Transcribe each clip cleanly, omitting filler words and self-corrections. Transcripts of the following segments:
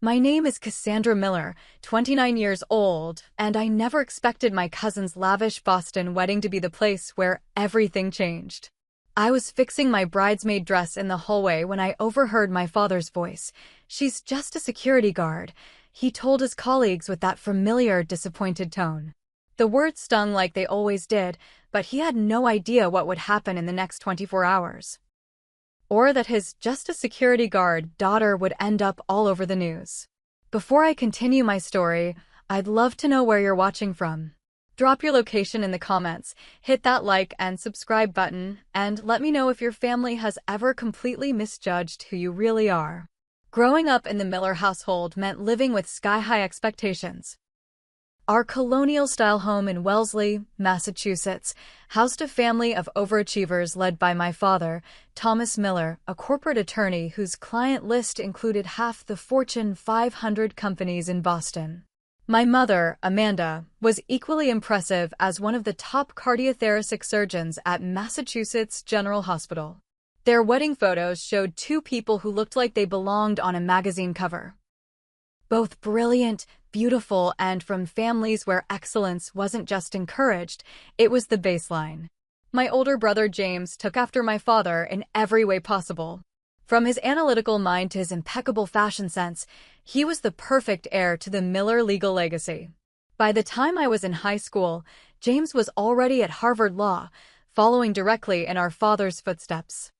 My name is Cassandra Miller, 29 years old, and I never expected my cousin's lavish Boston wedding to be the place where everything changed. I was fixing my bridesmaid dress in the hallway when I overheard my father's voice. "She's just a security guard," he told his colleagues with that familiar, disappointed tone. The words stung like they always did, but he had no idea what would happen in the next 24 hours. Or that his just a security guard daughter would end up all over the news. Before I continue my story, I'd love to know where you're watching from. Drop your location in the comments, hit that like and subscribe button, and let me know if your family has ever completely misjudged who you really are. Growing up in the Miller household meant living with sky-high expectations. Our colonial-style home in Wellesley, Massachusetts, housed a family of overachievers led by my father, Thomas Miller, a corporate attorney whose client list included half the Fortune 500 companies in Boston. My mother, Amanda, was equally impressive as one of the top cardiothoracic surgeons at Massachusetts General Hospital. Their wedding photos showed two people who looked like they belonged on a magazine cover. Both brilliant, beautiful, and from families where excellence wasn't just encouraged, it was the baseline. My older brother James took after my father in every way possible. From his analytical mind to his impeccable fashion sense, he was the perfect heir to the Miller legal legacy. By the time I was in high school, James was already at Harvard Law, following directly in our father's footsteps.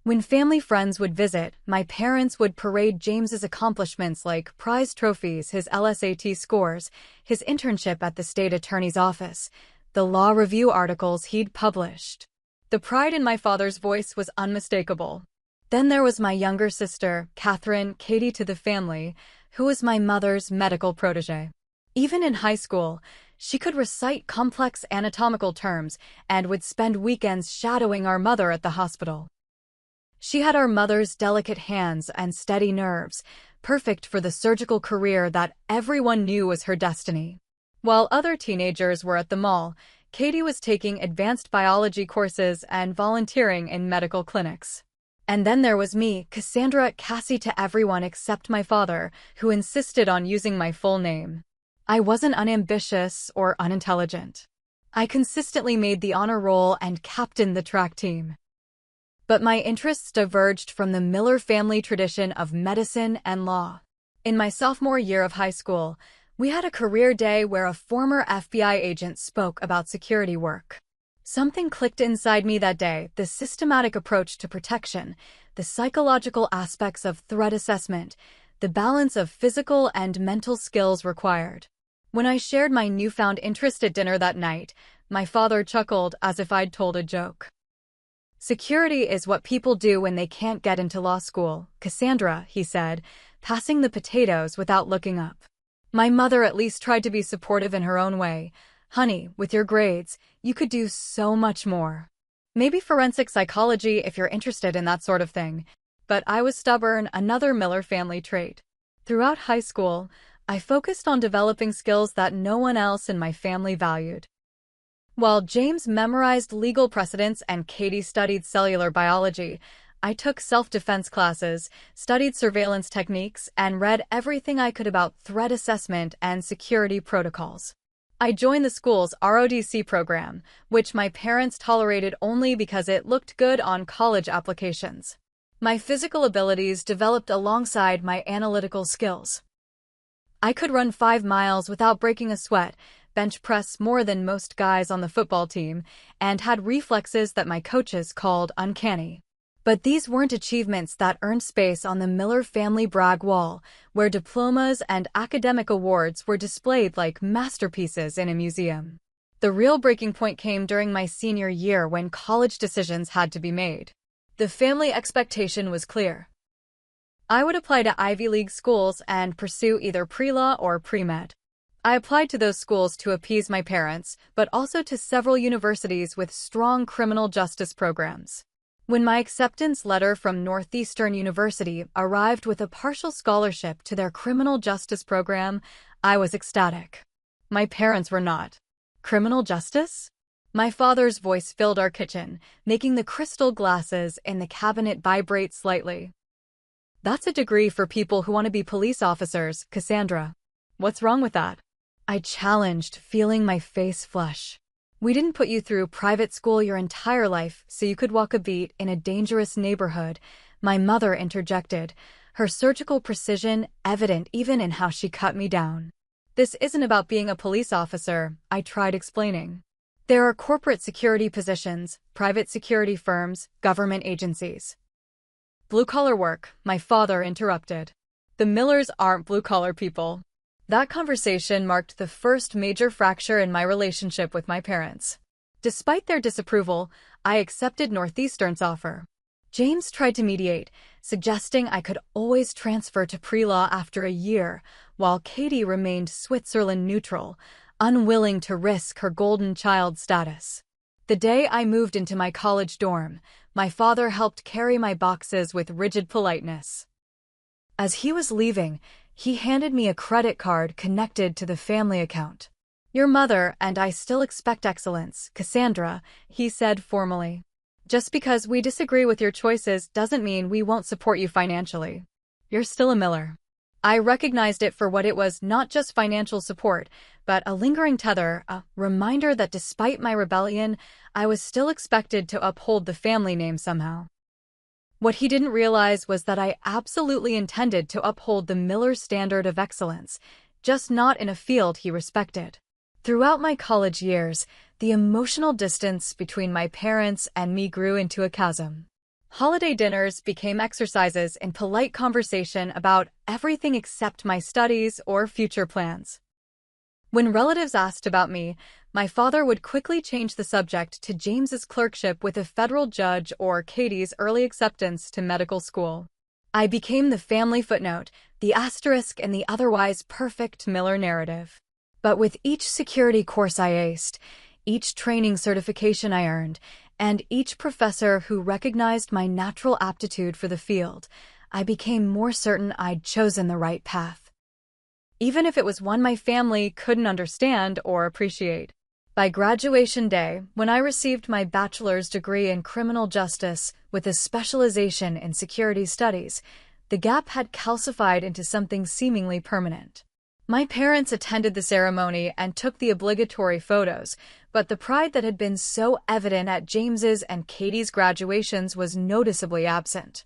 When family friends would visit, my parents would parade James's accomplishments like prize trophies, his LSAT scores, his internship at the state attorney's office, the law review articles he'd published. The pride in my father's voice was unmistakable. Then there was my younger sister, Catherine, Katie to the family, who was my mother's medical protege. Even in high school, she could recite complex anatomical terms and would spend weekends shadowing our mother at the hospital. She had our mother's delicate hands and steady nerves, perfect for the surgical career that everyone knew was her destiny. While other teenagers were at the mall, Katie was taking advanced biology courses and volunteering in medical clinics. And then there was me, Cassandra, Cassie to everyone except my father, who insisted on using my full name. I wasn't unambitious or unintelligent. I consistently made the honor roll and captained the track team. But my interests diverged from the Miller family tradition of medicine and law. In my sophomore year of high school, we had a career day where a former FBI agent spoke about security work. Something clicked inside me that day: the systematic approach to protection, the psychological aspects of threat assessment, the balance of physical and mental skills required. When I shared my newfound interest at dinner that night, my father chuckled as if I'd told a joke. "Security is what people do when they can't get into law school, Cassandra," he said, passing the potatoes without looking up. My mother at least tried to be supportive in her own way. "Honey, with your grades, you could do so much more. Maybe forensic psychology if you're interested in that sort of thing." But I was stubborn, another Miller family trait. Throughout high school, I focused on developing skills that no one else in my family valued. While James memorized legal precedents and Katie studied cellular biology, I took self-defense classes, studied surveillance techniques, and read everything I could about threat assessment and security protocols. I joined the school's ROTC program, which my parents tolerated only because it looked good on college applications. My physical abilities developed alongside my analytical skills. I could run 5 miles without breaking a sweat, bench press more than most guys on the football team, and had reflexes that my coaches called uncanny. But these weren't achievements that earned space on the Miller family brag wall, where diplomas and academic awards were displayed like masterpieces in a museum. The real breaking point came during my senior year when college decisions had to be made. The family expectation was clear. I would apply to Ivy League schools and pursue either pre-law or pre-med. I applied to those schools to appease my parents, but also to several universities with strong criminal justice programs. When my acceptance letter from Northeastern University arrived with a partial scholarship to their criminal justice program, I was ecstatic. My parents were not. Criminal justice? My father's voice filled our kitchen, making the crystal glasses in the cabinet vibrate slightly. That's a degree for people who want to be police officers, Cassandra. What's wrong with that? I challenged, feeling my face flush. We didn't put you through private school your entire life so you could walk a beat in a dangerous neighborhood, my mother interjected, her surgical precision evident even in how she cut me down. This isn't about being a police officer, I tried explaining. There are corporate security positions, private security firms, government agencies. Blue-collar work, my father interrupted. The Millers aren't blue-collar people. That conversation marked the first major fracture in my relationship with my parents. Despite their disapproval, I accepted Northeastern's offer. James tried to mediate, suggesting I could always transfer to pre-law after a year, while Katie remained Switzerland neutral, unwilling to risk her golden child status. The day I moved into my college dorm, my father helped carry my boxes with rigid politeness. As he was leaving, he handed me a credit card connected to the family account. Your mother and I still expect excellence, Cassandra, he said formally. Just because we disagree with your choices doesn't mean we won't support you financially. You're still a Miller. I recognized it for what it was, not just financial support, but a lingering tether, a reminder that despite my rebellion, I was still expected to uphold the family name somehow. What he didn't realize was that I absolutely intended to uphold the Miller standard of excellence, just not in a field he respected. Throughout my college years, the emotional distance between my parents and me grew into a chasm. Holiday dinners became exercises in polite conversation about everything except my studies or future plans. When relatives asked about me, my father would quickly change the subject to James's clerkship with a federal judge or Katie's early acceptance to medical school. I became the family footnote, the asterisk in the otherwise perfect Miller narrative. But with each security course I aced, each training certification I earned, and each professor who recognized my natural aptitude for the field, I became more certain I'd chosen the right path. Even if it was one my family couldn't understand or appreciate. By graduation day, when I received my bachelor's degree in criminal justice with a specialization in security studies, the gap had calcified into something seemingly permanent. My parents attended the ceremony and took the obligatory photos, but the pride that had been so evident at James's and Katie's graduations was noticeably absent.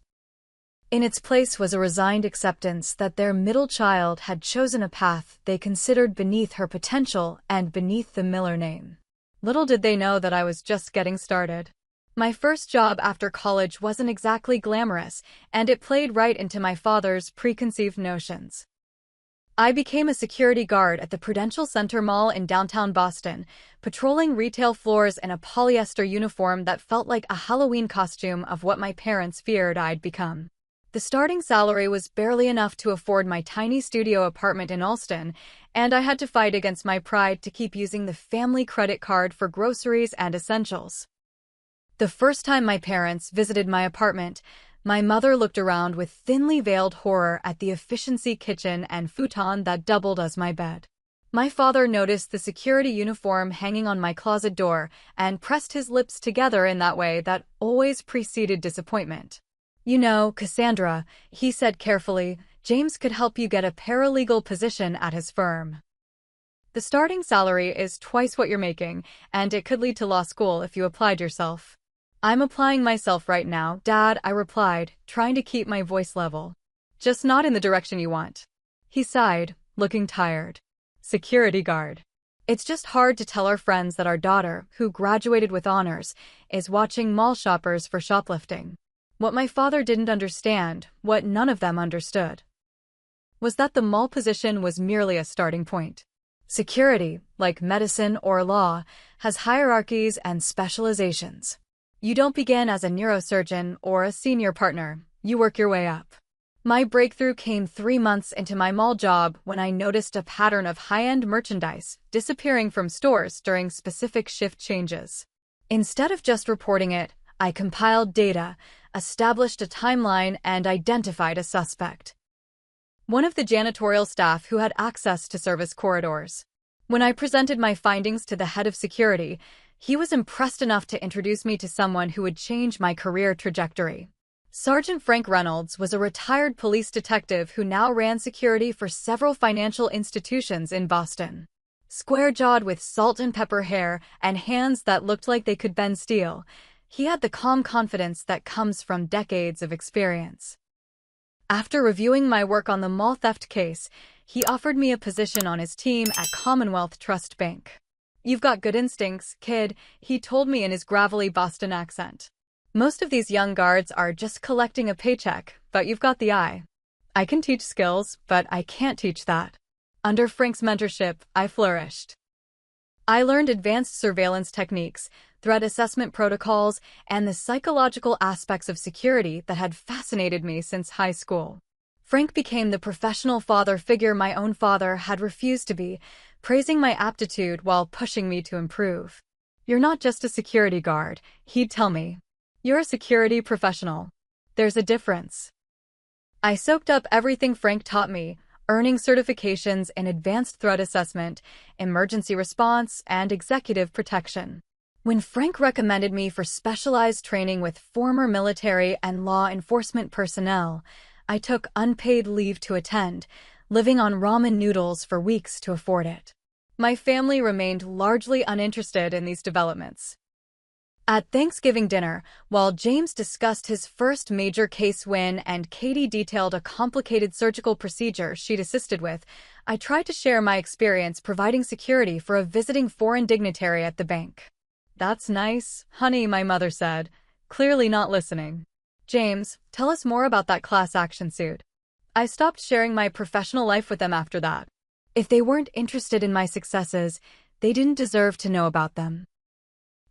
In its place was a resigned acceptance that their middle child had chosen a path they considered beneath her potential and beneath the Miller name. Little did they know that I was just getting started. My first job after college wasn't exactly glamorous, and it played right into my father's preconceived notions. I became a security guard at the Prudential Center Mall in downtown Boston, patrolling retail floors in a polyester uniform that felt like a Halloween costume of what my parents feared I'd become. The starting salary was barely enough to afford my tiny studio apartment in Allston, and I had to fight against my pride to keep using the family credit card for groceries and essentials. The first time my parents visited my apartment, my mother looked around with thinly veiled horror at the efficiency kitchen and futon that doubled as my bed. My father noticed the security uniform hanging on my closet door and pressed his lips together in that way that always preceded disappointment. You know, Cassandra, he said carefully, James could help you get a paralegal position at his firm. The starting salary is twice what you're making, and it could lead to law school if you applied yourself. I'm applying myself right now, Dad, I replied, trying to keep my voice level. Just not in the direction you want. He sighed, looking tired. Security guard. It's just hard to tell our friends that our daughter, who graduated with honors, is watching mall shoppers for shoplifting. What my father didn't understand, what none of them understood, was that the mall position was merely a starting point. Security, like medicine or law, has hierarchies and specializations. You don't begin as a neurosurgeon or a senior partner, you work your way up. My breakthrough came 3 months into my mall job when I noticed a pattern of high-end merchandise disappearing from stores during specific shift changes. Instead of just reporting it, I compiled data, established a timeline, and identified a suspect. One of the janitorial staff who had access to service corridors. When I presented my findings to the head of security, he was impressed enough to introduce me to someone who would change my career trajectory. Sergeant Frank Reynolds was a retired police detective who now ran security for several financial institutions in Boston. Square-jawed with salt and pepper hair and hands that looked like they could bend steel, he had the calm confidence that comes from decades of experience. After reviewing my work on the mall theft case, he offered me a position on his team at Commonwealth Trust Bank. "You've got good instincts, kid," he told me in his gravelly Boston accent. "Most of these young guards are just collecting a paycheck, but you've got the eye. I can teach skills, but I can't teach that." Under Frank's mentorship, I flourished. I learned advanced surveillance techniques, threat assessment protocols, and the psychological aspects of security that had fascinated me since high school. Frank became the professional father figure my own father had refused to be, praising my aptitude while pushing me to improve. "You're not just a security guard," he'd tell me. "You're a security professional. There's a difference." I soaked up everything Frank taught me, earning certifications in advanced threat assessment, emergency response, and executive protection. When Frank recommended me for specialized training with former military and law enforcement personnel, I took unpaid leave to attend, living on ramen noodles for weeks to afford it. My family remained largely uninterested in these developments. At Thanksgiving dinner, while James discussed his first major case win and Katie detailed a complicated surgical procedure she'd assisted with, I tried to share my experience providing security for a visiting foreign dignitary at the bank. "That's nice, honey," my mother said, clearly not listening. "James, tell us more about that class action suit." I stopped sharing my professional life with them after that. If they weren't interested in my successes, they didn't deserve to know about them.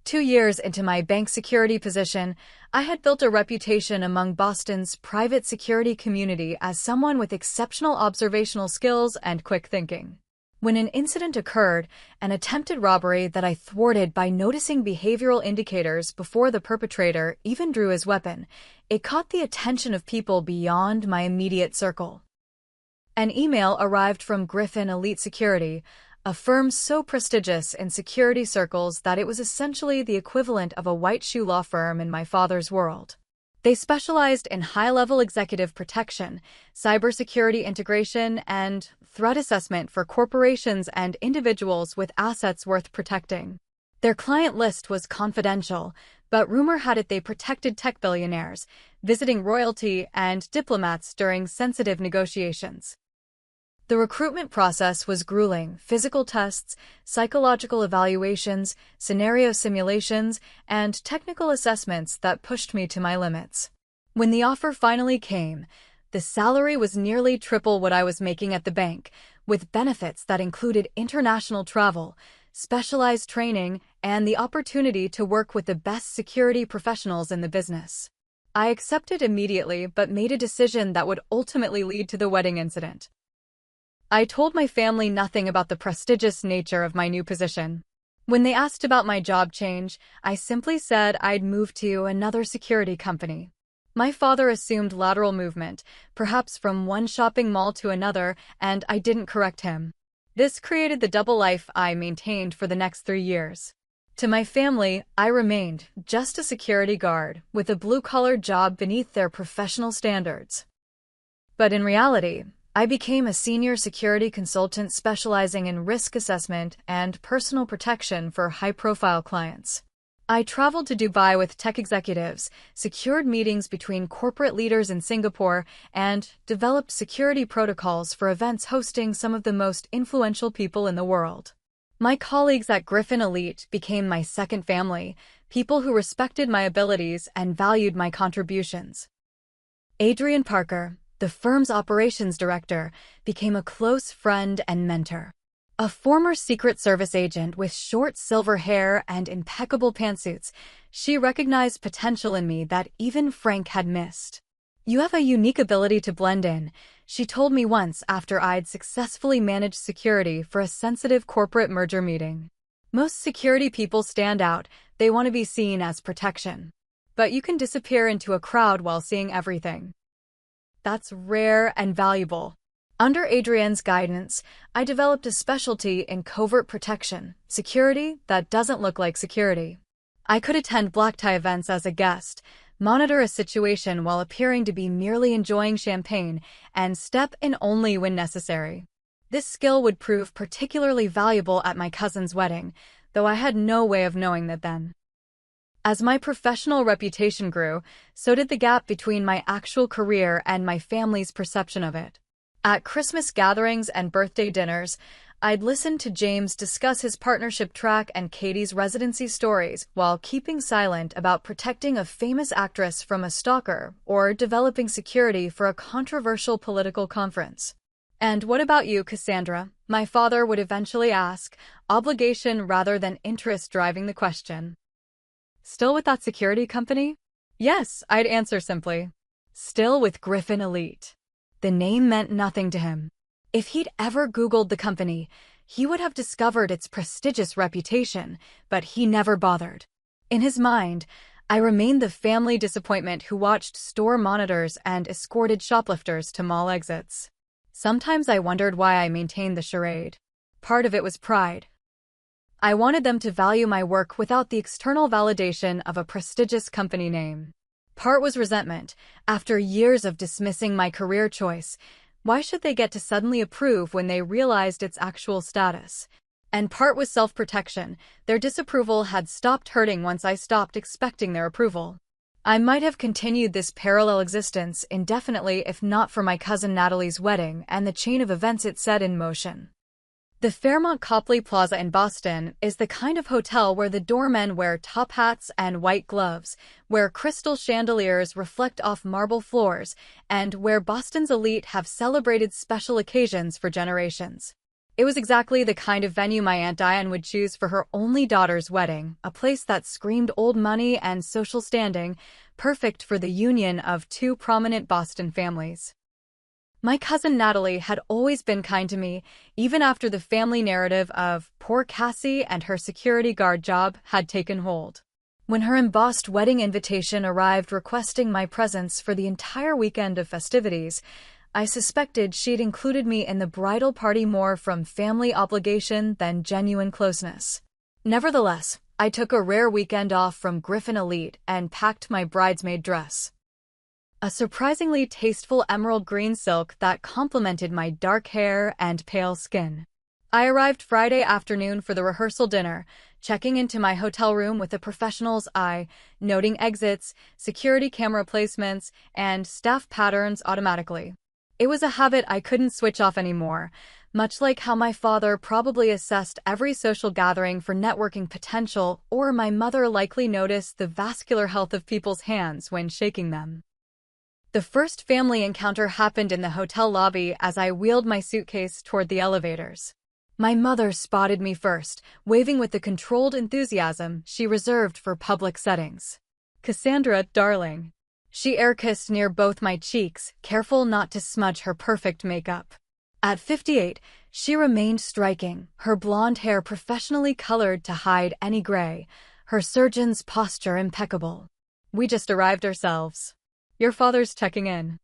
2 years into my bank security position, I had built a reputation among Boston's private security community as someone with exceptional observational skills and quick thinking. When an incident occurred, an attempted robbery that I thwarted by noticing behavioral indicators before the perpetrator even drew his weapon, it caught the attention of people beyond my immediate circle. An email arrived from Griffin Elite Security, a firm so prestigious in security circles that it was essentially the equivalent of a white shoe law firm in my father's world. They specialized in high-level executive protection, cybersecurity integration, and threat assessment for corporations and individuals with assets worth protecting. Their client list was confidential, but rumor had it they protected tech billionaires, visiting royalty, and diplomats during sensitive negotiations. The recruitment process was grueling: physical tests, psychological evaluations, scenario simulations, and technical assessments that pushed me to my limits. When the offer finally came, the salary was nearly triple what I was making at the bank, with benefits that included international travel, specialized training, and the opportunity to work with the best security professionals in the business. I accepted immediately but made a decision that would ultimately lead to the wedding incident. I told my family nothing about the prestigious nature of my new position. When they asked about my job change, I simply said I'd moved to another security company. My father assumed lateral movement, perhaps from one shopping mall to another, and I didn't correct him. This created the double life I maintained for the next 3 years. To my family, I remained just a security guard with a blue-collar job beneath their professional standards. But in reality, I became a senior security consultant specializing in risk assessment and personal protection for high-profile clients. I traveled to Dubai with tech executives, secured meetings between corporate leaders in Singapore, and developed security protocols for events hosting some of the most influential people in the world. My colleagues at Griffin Elite became my second family, people who respected my abilities and valued my contributions. Adrian Parker, the firm's operations director, became a close friend and mentor. A former Secret Service agent with short silver hair and impeccable pantsuits, she recognized potential in me that even Frank had missed. "You have a unique ability to blend in," she told me once after I'd successfully managed security for a sensitive corporate merger meeting. "Most security people stand out, they want to be seen as protection. But you can disappear into a crowd while seeing everything. That's rare and valuable." Under Adrienne's guidance, I developed a specialty in covert protection, security that doesn't look like security. I could attend black tie events as a guest, monitor a situation while appearing to be merely enjoying champagne, and step in only when necessary. This skill would prove particularly valuable at my cousin's wedding, though I had no way of knowing that then. As my professional reputation grew, so did the gap between my actual career and my family's perception of it. At Christmas gatherings and birthday dinners, I'd listen to James discuss his partnership track and Katie's residency stories while keeping silent about protecting a famous actress from a stalker or developing security for a controversial political conference. "And what about you, Cassandra?" my father would eventually ask, obligation rather than interest driving the question. "Still with that security company?" "Yes," I'd answer simply. "Still with Griffin Elite." The name meant nothing to him. If he'd ever Googled the company, he would have discovered its prestigious reputation, but he never bothered. In his mind, I remained the family disappointment who watched store monitors and escorted shoplifters to mall exits. Sometimes I wondered why I maintained the charade. Part of it was pride. I wanted them to value my work without the external validation of a prestigious company name. Part was resentment. After years of dismissing my career choice, why should they get to suddenly approve when they realized its actual status? And part was self-protection. Their disapproval had stopped hurting once I stopped expecting their approval. I might have continued this parallel existence indefinitely if not for my cousin Natalie's wedding and the chain of events it set in motion. The Fairmont Copley Plaza in Boston is the kind of hotel where the doormen wear top hats and white gloves, where crystal chandeliers reflect off marble floors, and where Boston's elite have celebrated special occasions for generations. It was exactly the kind of venue my Aunt Diane would choose for her only daughter's wedding, a place that screamed old money and social standing, perfect for the union of two prominent Boston families. My cousin Natalie had always been kind to me, even after the family narrative of poor Cassie and her security guard job had taken hold. When her embossed wedding invitation arrived requesting my presence for the entire weekend of festivities, I suspected she'd included me in the bridal party more from family obligation than genuine closeness. Nevertheless, I took a rare weekend off from Griffin Elite and packed my bridesmaid dress. A surprisingly tasteful emerald green silk that complemented my dark hair and pale skin. I arrived Friday afternoon for the rehearsal dinner, checking into my hotel room with a professional's eye, noting exits, security camera placements, and staff patterns automatically. It was a habit I couldn't switch off anymore, much like how my father probably assessed every social gathering for networking potential, or my mother likely noticed the vascular health of people's hands when shaking them. The first family encounter happened in the hotel lobby as I wheeled my suitcase toward the elevators. My mother spotted me first, waving with the controlled enthusiasm she reserved for public settings. "Cassandra, darling." She air-kissed near both my cheeks, careful not to smudge her perfect makeup. At 58, she remained striking, her blonde hair professionally colored to hide any gray, her surgeon's posture impeccable. "We just arrived ourselves. Your father's checking in."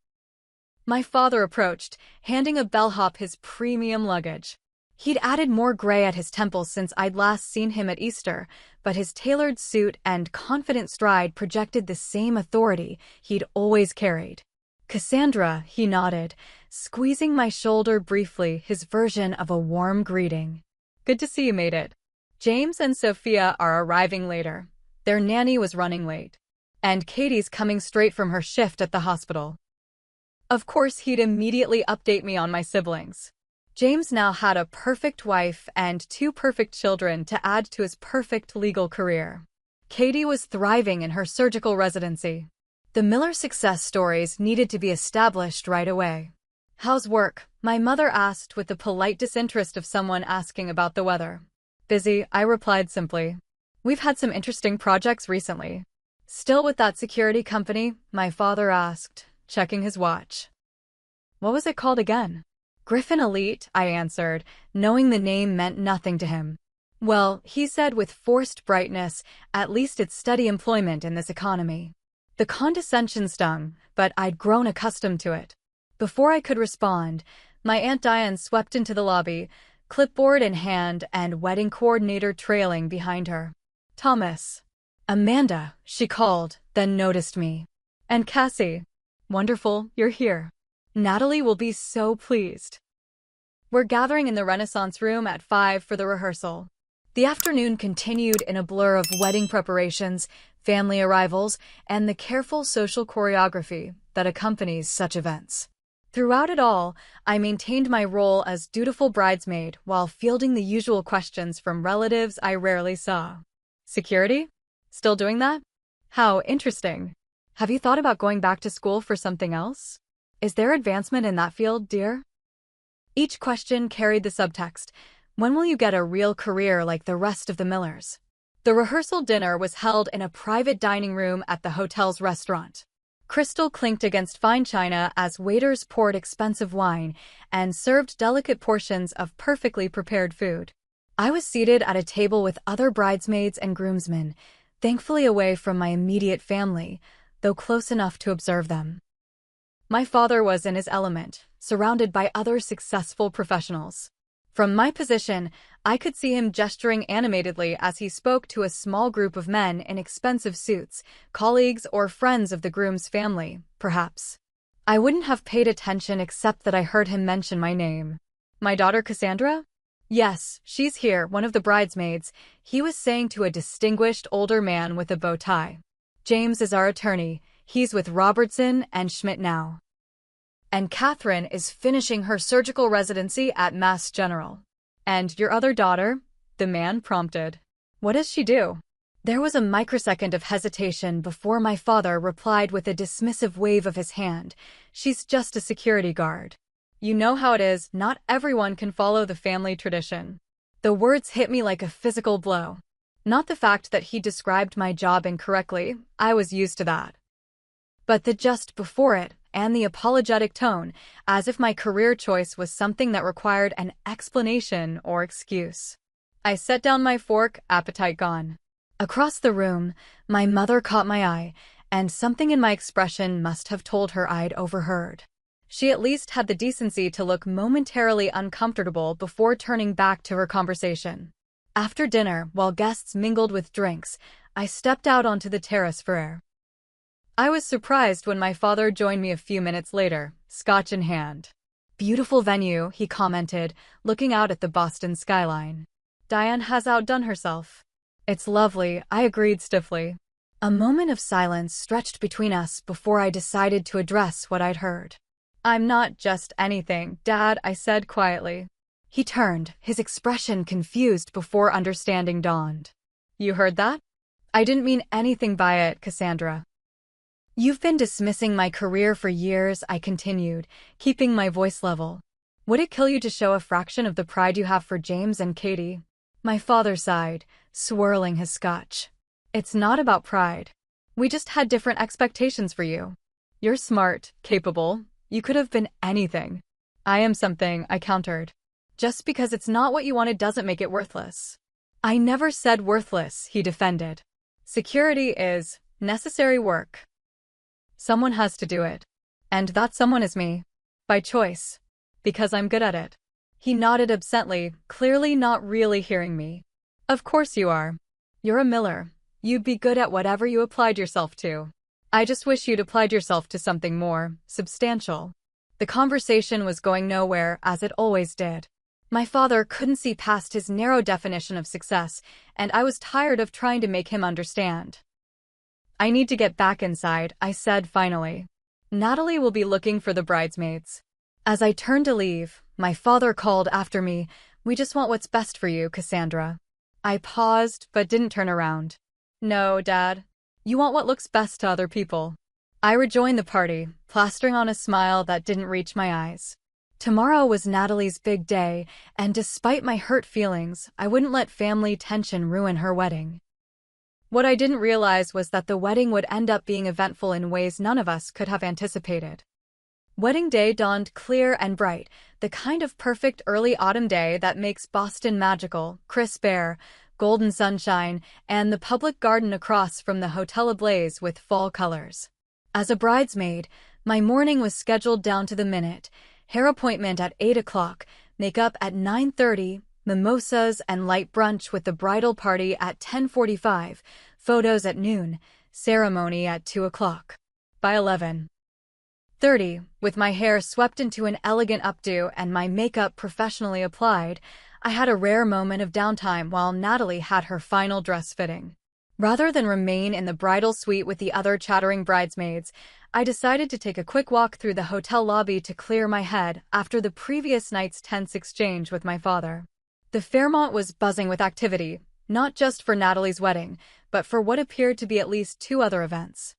My father approached, handing a bellhop his premium luggage. He'd added more gray at his temples since I'd last seen him at Easter, but his tailored suit and confident stride projected the same authority he'd always carried. "Cassandra," he nodded, squeezing my shoulder briefly, his version of a warm greeting. "Good to see you made it. James and Sophia are arriving later. Their nanny was running late. And Katie's coming straight from her shift at the hospital." Of course, he'd immediately update me on my siblings. James now had a perfect wife and two perfect children to add to his perfect legal career. Katie was thriving in her surgical residency. The Miller success stories needed to be established right away. "How's work?" my mother asked with the polite disinterest of someone asking about the weather. "Busy," I replied simply. "We've had some interesting projects recently." "Still with that security company?" my father asked, checking his watch. "What was it called again?" "Griffin Elite," I answered, knowing the name meant nothing to him. "Well," he said with forced brightness, "at least it's steady employment in this economy." The condescension stung, but I'd grown accustomed to it. Before I could respond, my Aunt Diane swept into the lobby, clipboard in hand and wedding coordinator trailing behind her. "Thomas." Amanda, she called, then noticed me. And Cassie. Wonderful, you're here. Natalie will be so pleased. We're gathering in the Renaissance room at 5 for the rehearsal. The afternoon continued in a blur of wedding preparations, family arrivals, and the careful social choreography that accompanies such events. Throughout it all, I maintained my role as dutiful bridesmaid while fielding the usual questions from relatives I rarely saw. Security? Still doing that? How interesting. Have you thought about going back to school for something else? Is there advancement in that field, dear? Each question carried the subtext, when will you get a real career like the rest of the Millers? The rehearsal dinner was held in a private dining room at the hotel's restaurant. Crystal clinked against fine china as waiters poured expensive wine and served delicate portions of perfectly prepared food. I was seated at a table with other bridesmaids and groomsmen, thankfully away from my immediate family, though close enough to observe them. My father was in his element, surrounded by other successful professionals. From my position, I could see him gesturing animatedly as he spoke to a small group of men in expensive suits, colleagues or friends of the groom's family, perhaps. I wouldn't have paid attention except that I heard him mention my name. My daughter Cassandra? Yes, she's here, one of the bridesmaids, he was saying to a distinguished older man with a bow tie. James is our attorney, he's with Robertson and Schmidt now. And Catherine is finishing her surgical residency at Mass General. And your other daughter? The man prompted. What does she do? There was a microsecond of hesitation before my father replied with a dismissive wave of his hand. She's just a security guard. You know how it is, not everyone can follow the family tradition. The words hit me like a physical blow. Not the fact that he described my job incorrectly, I was used to that. But the just before it, and the apologetic tone, as if my career choice was something that required an explanation or excuse. I set down my fork, appetite gone. Across the room, my mother caught my eye, and something in my expression must have told her I'd overheard. She at least had the decency to look momentarily uncomfortable before turning back to her conversation. After dinner, while guests mingled with drinks, I stepped out onto the terrace for air. I was surprised when my father joined me a few minutes later, scotch in hand. Beautiful venue, he commented, looking out at the Boston skyline. Diane has outdone herself. It's lovely, I agreed stiffly. A moment of silence stretched between us before I decided to address what I'd heard. I'm not just anything, Dad, I said quietly. He turned, his expression confused before understanding dawned. You heard that? I didn't mean anything by it, Cassandra. You've been dismissing my career for years, I continued, keeping my voice level. Would it kill you to show a fraction of the pride you have for James and Katie? My father sighed, swirling his scotch. It's not about pride. We just had different expectations for you. You're smart, capable. You could have been anything. I am something, I countered. Just because it's not what you wanted doesn't make it worthless. I never said worthless, he defended. Security is necessary work. Someone has to do it. And that someone is me. By choice. Because I'm good at it. He nodded absently, clearly not really hearing me. Of course you are. You're a Miller. You'd be good at whatever you applied yourself to. I just wish you'd applied yourself to something more substantial. The conversation was going nowhere, as it always did. My father couldn't see past his narrow definition of success, and I was tired of trying to make him understand. I need to get back inside, I said finally. Natalie will be looking for the bridesmaids. As I turned to leave, my father called after me, We just want what's best for you, Cassandra. I paused, but didn't turn around. No, Dad. You want what looks best to other people. I rejoined the party, plastering on a smile that didn't reach my eyes. Tomorrow was Natalie's big day, and despite my hurt feelings, I wouldn't let family tension ruin her wedding. What I didn't realize was that the wedding would end up being eventful in ways none of us could have anticipated. Wedding day dawned clear and bright, the kind of perfect early autumn day that makes Boston magical, crisp air, golden sunshine, and the public garden across from the hotel ablaze with fall colors. As a bridesmaid, my morning was scheduled down to the minute, hair appointment at 8 o'clock, makeup at 9:30, mimosas and light brunch with the bridal party at 10:45, Photos at noon, ceremony at 2 o'clock. By 11:30, with my hair swept into an elegant updo and my makeup professionally applied, I had a rare moment of downtime while Natalie had her final dress fitting. Rather than remain in the bridal suite with the other chattering bridesmaids, I decided to take a quick walk through the hotel lobby to clear my head after the previous night's tense exchange with my father. The Fairmont was buzzing with activity, not just for Natalie's wedding, but for what appeared to be at least 2 other events.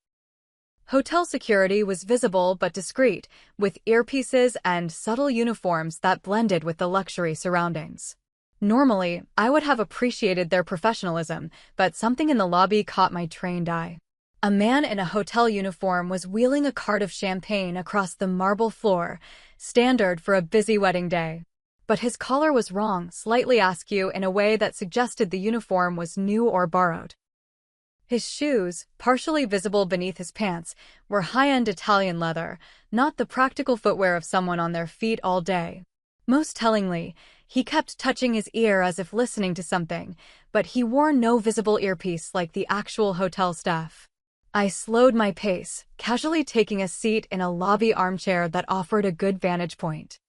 Hotel security was visible but discreet, with earpieces and subtle uniforms that blended with the luxury surroundings. Normally, I would have appreciated their professionalism, but something in the lobby caught my trained eye. A man in a hotel uniform was wheeling a cart of champagne across the marble floor, standard for a busy wedding day. But his collar was wrong, slightly askew in a way that suggested the uniform was new or borrowed. His shoes, partially visible beneath his pants, were high-end Italian leather, not the practical footwear of someone on their feet all day. Most tellingly, he kept touching his ear as if listening to something, but he wore no visible earpiece like the actual hotel staff. I slowed my pace, casually taking a seat in a lobby armchair that offered a good vantage point.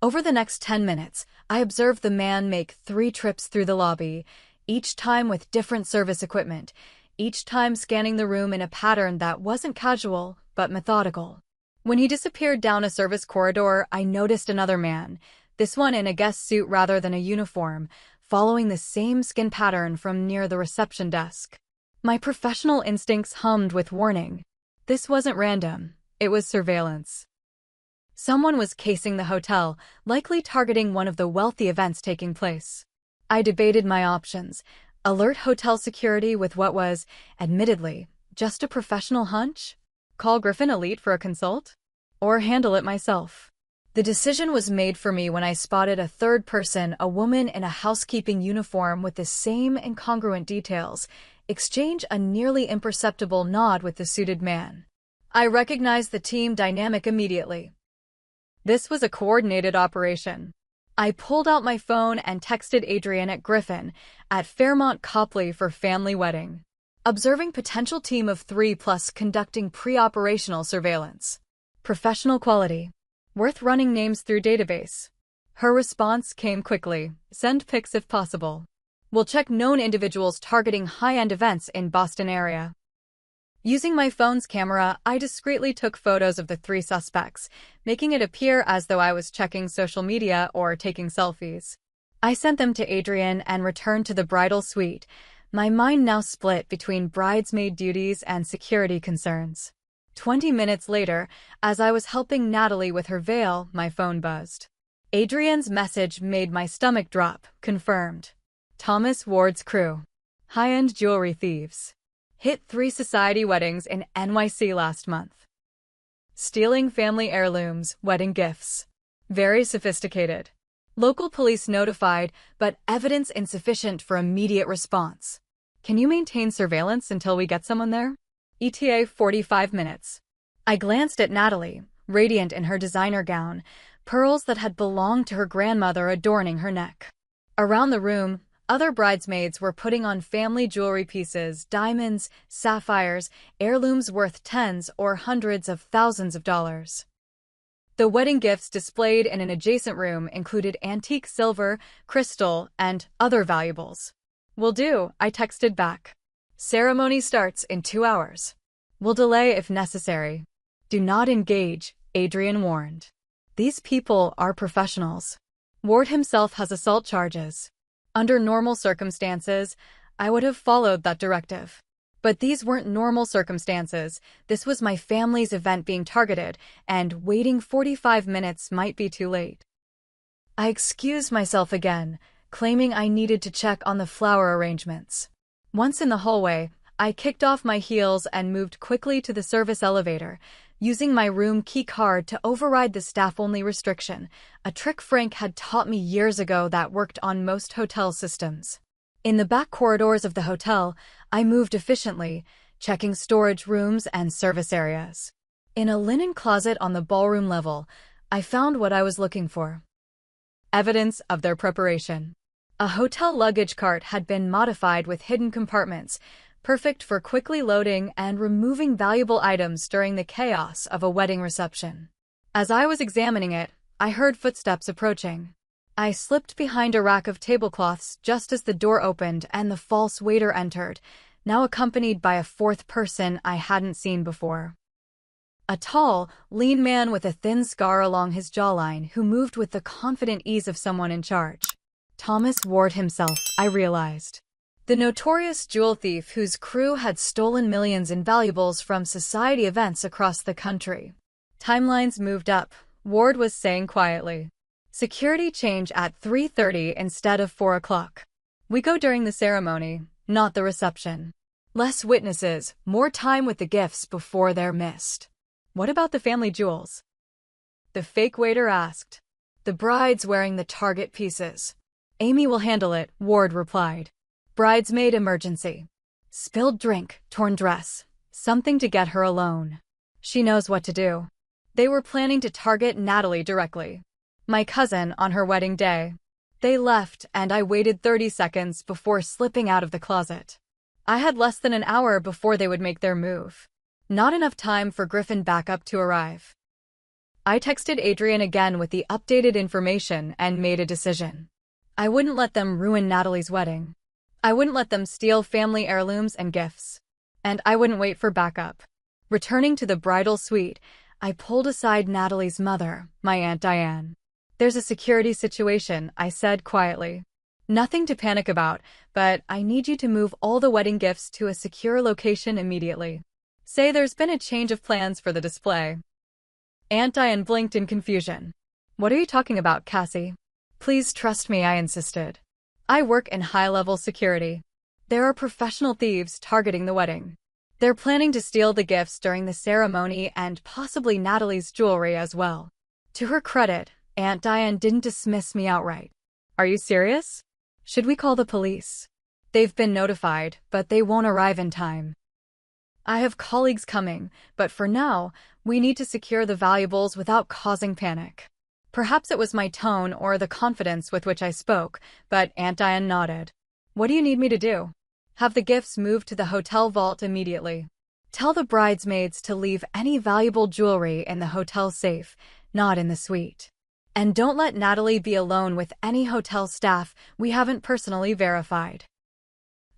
Over the next 10 minutes, I observed the man make 3 trips through the lobby, each time with different service equipment, each time scanning the room in a pattern that wasn't casual, but methodical. When he disappeared down a service corridor, I noticed another man, this one in a guest suit rather than a uniform, following the same skin pattern from near the reception desk. My professional instincts hummed with warning. This wasn't random, it was surveillance. Someone was casing the hotel, likely targeting one of the wealthy events taking place. I debated my options: alert hotel security with what was, admittedly, just a professional hunch? Call Griffin Elite for a consult? Or handle it myself? The decision was made for me when I spotted a third person, a woman in a housekeeping uniform with the same incongruent details, exchange a nearly imperceptible nod with the suited man. I recognized the team dynamic immediately. This was a coordinated operation. I pulled out my phone and texted Adrian at Griffin, at Fairmont Copley for family wedding. Observing potential team of 3+ conducting pre-operational surveillance. Professional quality. Worth running names through database. Her response came quickly. Send pics if possible. We'll check known individuals targeting high-end events in Boston area. Using my phone's camera, I discreetly took photos of the 3 suspects, making it appear as though I was checking social media or taking selfies. I sent them to Adrian and returned to the bridal suite, my mind now split between bridesmaid duties and security concerns. 20 minutes later, as I was helping Natalie with her veil, my phone buzzed. Adrian's message made my stomach drop. Confirmed. Thomas Ward's crew. High-end jewelry thieves. Hit 3 society weddings in NYC last month. Stealing family heirlooms, wedding gifts. Very sophisticated. Local police notified, but evidence insufficient for immediate response. Can you maintain surveillance until we get someone there? ETA 45 minutes. I glanced at Natalie, radiant in her designer gown, pearls that had belonged to her grandmother adorning her neck. Around the room, other bridesmaids were putting on family jewelry pieces, diamonds, sapphires, heirlooms worth tens or hundreds of thousands of dollars. The wedding gifts displayed in an adjacent room included antique silver, crystal, and other valuables. Will do, I texted back. Ceremony starts in 2 hours. We'll delay if necessary. Do not engage, Adrian warned. These people are professionals. Ward himself has assault charges. Under normal circumstances, I would have followed that directive. But these weren't normal circumstances. This was my family's event being targeted, and waiting 45 minutes might be too late. I excused myself again, claiming I needed to check on the flower arrangements. Once in the hallway, I kicked off my heels and moved quickly to the service elevator, using my room key card to override the staff-only restriction, a trick Frank had taught me years ago that worked on most hotel systems. In the back corridors of the hotel, I moved efficiently, checking storage rooms and service areas. In a linen closet on the ballroom level, I found what I was looking for. Evidence of their preparation. A hotel luggage cart had been modified with hidden compartments, perfect for quickly loading and removing valuable items during the chaos of a wedding reception. As I was examining it, I heard footsteps approaching. I slipped behind a rack of tablecloths just as the door opened and the false waiter entered, now accompanied by a fourth person I hadn't seen before. A tall, lean man with a thin scar along his jawline who moved with the confident ease of someone in charge. Thomas Ward himself, I realized. The notorious jewel thief whose crew had stolen millions in valuables from society events across the country. Timelines moved up, Ward was saying quietly. Security change at 3:30 instead of 4 o'clock. We go during the ceremony, not the reception. Less witnesses, more time with the gifts before they're missed. What about the family jewels? The fake waiter asked. The bride's wearing the target pieces. Amy will handle it, Ward replied. Bridesmaid emergency. Spilled drink, torn dress. Something to get her alone. She knows what to do. They were planning to target Natalie directly. My cousin on her wedding day. They left and I waited 30 seconds before slipping out of the closet. I had less than an hour before they would make their move. Not enough time for Griffin backup to arrive. I texted Adrian again with the updated information and made a decision. I wouldn't let them ruin Natalie's wedding. I wouldn't let them steal family heirlooms and gifts. And I wouldn't wait for backup. Returning to the bridal suite, I pulled aside Natalie's mother, my Aunt Diane. There's a security situation, I said quietly. Nothing to panic about, but I need you to move all the wedding gifts to a secure location immediately. Say there's been a change of plans for the display. Aunt Diane blinked in confusion. What are you talking about, Cassie? Please trust me, I insisted. I work in high-level security. There are professional thieves targeting the wedding. They're planning to steal the gifts during the ceremony and possibly Natalie's jewelry as well. To her credit, Aunt Diane didn't dismiss me outright. Are you serious? Should we call the police? They've been notified, but they won't arrive in time. I have colleagues coming, but for now, we need to secure the valuables without causing panic. Perhaps it was my tone or the confidence with which I spoke, but Aunt Diane nodded. What do you need me to do? Have the gifts moved to the hotel vault immediately. Tell the bridesmaids to leave any valuable jewelry in the hotel safe, not in the suite. And don't let Natalie be alone with any hotel staff we haven't personally verified.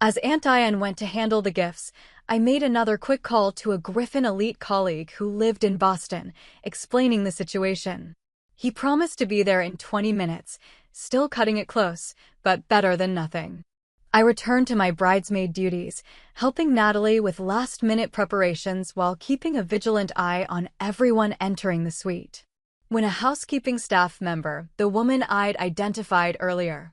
As Aunt Diane went to handle the gifts, I made another quick call to a Griffin elite colleague who lived in Boston, explaining the situation. He promised to be there in 20 minutes, still cutting it close, but better than nothing. I returned to my bridesmaid duties, helping Natalie with last-minute preparations while keeping a vigilant eye on everyone entering the suite. When a housekeeping staff member, the woman I'd identified earlier,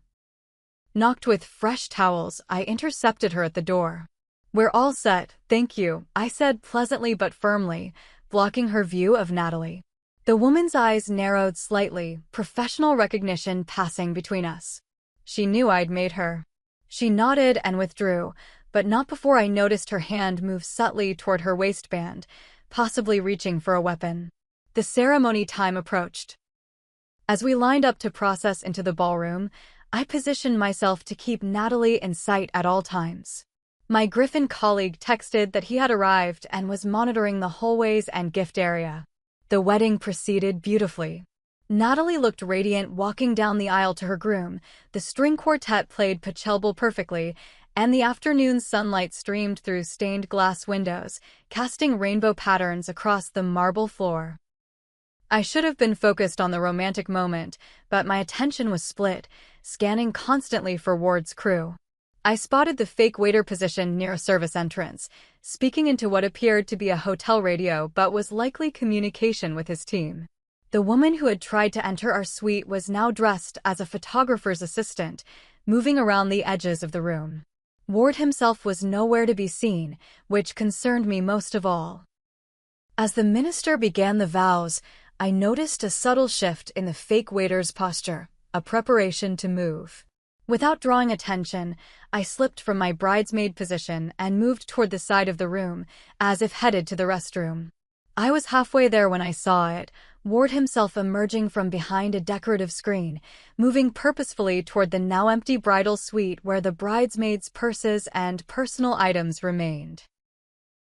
knocked with fresh towels, I intercepted her at the door. We're all set, thank you, I said pleasantly but firmly, blocking her view of Natalie. The woman's eyes narrowed slightly, professional recognition passing between us. She knew I'd made her. She nodded and withdrew, but not before I noticed her hand move subtly toward her waistband, possibly reaching for a weapon. The ceremony time approached. As we lined up to process into the ballroom, I positioned myself to keep Natalie in sight at all times. My Griffin colleague texted that he had arrived and was monitoring the hallways and gift area. The wedding proceeded beautifully. Natalie looked radiant walking down the aisle to her groom, the string quartet played Pachelbel perfectly, and the afternoon sunlight streamed through stained glass windows, casting rainbow patterns across the marble floor. I should have been focused on the romantic moment, but my attention was split, scanning constantly for Ward's crew. I spotted the fake waiter positioned near a service entrance, speaking into what appeared to be a hotel radio but was likely communication with his team. The woman who had tried to enter our suite was now dressed as a photographer's assistant, moving around the edges of the room. Ward himself was nowhere to be seen, which concerned me most of all. As the minister began the vows, I noticed a subtle shift in the fake waiter's posture, a preparation to move. Without drawing attention, I slipped from my bridesmaid position and moved toward the side of the room, as if headed to the restroom. I was halfway there when I saw it, Ward himself emerging from behind a decorative screen, moving purposefully toward the now empty bridal suite where the bridesmaids' purses and personal items remained.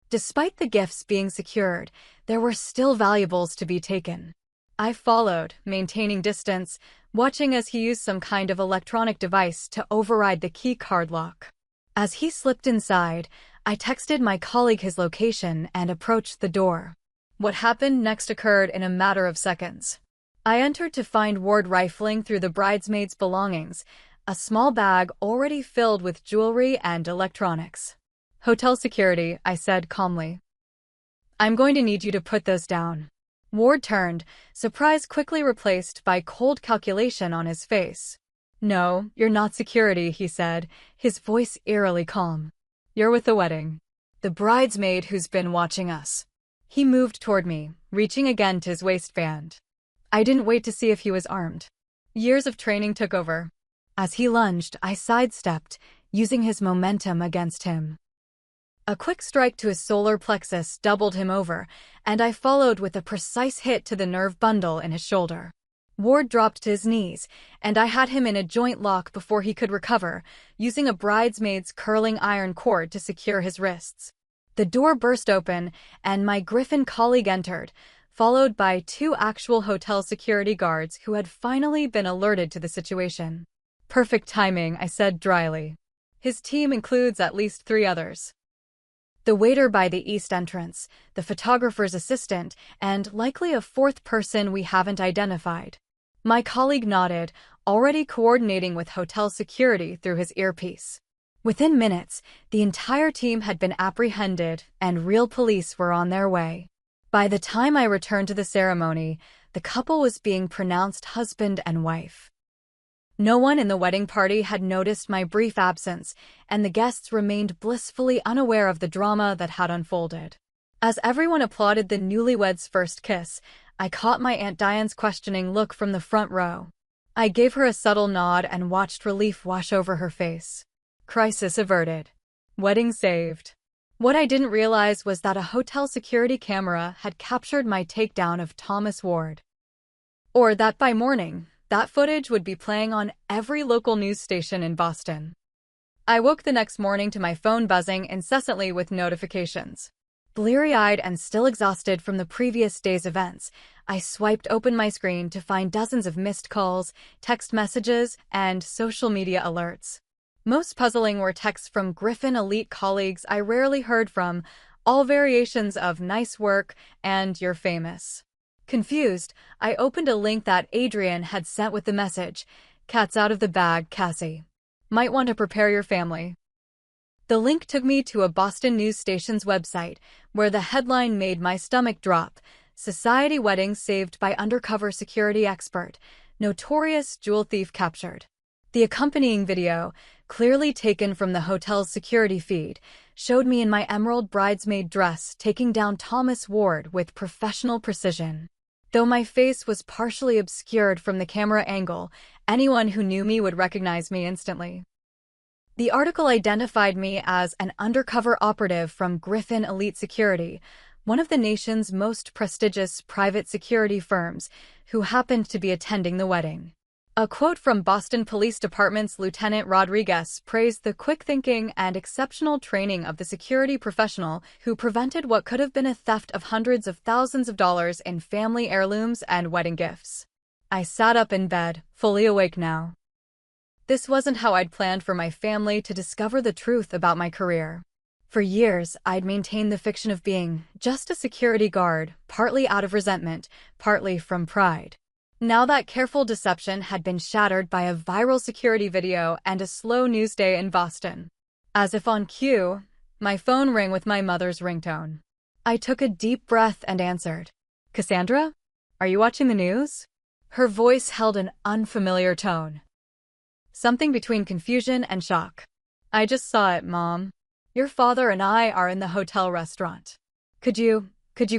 Despite the gifts being secured, there were still valuables to be taken. I followed, maintaining distance, watching as he used some kind of electronic device to override the key card lock. As he slipped inside, I texted my colleague his location and approached the door. What happened next occurred in a matter of seconds. I entered to find Ward rifling through the bridesmaids' belongings, a small bag already filled with jewelry and electronics. "Hotel security," I said calmly. "I'm going to need you to put those down." Ward turned, surprise quickly replaced by cold calculation on his face. "No, you're not security," he said, his voice eerily calm. "You're with the wedding. The bridesmaid who's been watching us." He moved toward me, reaching again to his waistband. I didn't wait to see if he was armed. Years of training took over. As he lunged, I sidestepped, using his momentum against him. A quick strike to his solar plexus doubled him over, and I followed with a precise hit to the nerve bundle in his shoulder. Ward dropped to his knees, and I had him in a joint lock before he could recover, using a bridesmaid's curling iron cord to secure his wrists. The door burst open, and my Griffin colleague entered, followed by 2 actual hotel security guards who had finally been alerted to the situation. "Perfect timing," I said dryly. "His team includes at least 3 others. The waiter by the east entrance, the photographer's assistant, and likely a 4th person we haven't identified." My colleague nodded, already coordinating with hotel security through his earpiece. Within minutes, the entire team had been apprehended and real police were on their way. By the time I returned to the ceremony, the couple was being pronounced husband and wife. No one in the wedding party had noticed my brief absence, and the guests remained blissfully unaware of the drama that had unfolded. As everyone applauded the newlyweds' first kiss, I caught my Aunt Diane's questioning look from the front row. I gave her a subtle nod and watched relief wash over her face. Crisis averted. Wedding saved. What I didn't realize was that a hotel security camera had captured my takedown of Thomas Ward. Or that by morning, that footage would be playing on every local news station in Boston. I woke the next morning to my phone buzzing incessantly with notifications. Bleary-eyed and still exhausted from the previous day's events, I swiped open my screen to find dozens of missed calls, text messages, and social media alerts. Most puzzling were texts from Griffin elite colleagues I rarely heard from, all variations of "nice work" and "you're famous." Confused, I opened a link that Adrian had sent with the message, "Cat's out of the bag, Cassie. Might want to prepare your family." The link took me to a Boston news station's website, where the headline made my stomach drop: "Society Wedding Saved by Undercover Security Expert, Notorious Jewel Thief Captured." The accompanying video, clearly taken from the hotel's security feed, showed me in my emerald bridesmaid dress taking down Thomas Ward with professional precision. Though my face was partially obscured from the camera angle, anyone who knew me would recognize me instantly. The article identified me as an undercover operative from Griffin Elite Security, one of the nation's most prestigious private security firms, who happened to be attending the wedding. A quote from Boston Police Department's Lieutenant Rodriguez praised the quick thinking and exceptional training of the security professional who prevented what could have been a theft of hundreds of thousands of dollars in family heirlooms and wedding gifts. I sat up in bed, fully awake now. This wasn't how I'd planned for my family to discover the truth about my career. For years, I'd maintained the fiction of being just a security guard, partly out of resentment, partly from pride. Now that careful deception had been shattered by a viral security video and a slow news day in Boston. As if on cue, my phone rang with my mother's ringtone. I took a deep breath and answered. "Cassandra? Are you watching the news?" Her voice held an unfamiliar tone. Something between confusion and shock. "I just saw it, Mom. Your father and I are in the hotel restaurant. Could you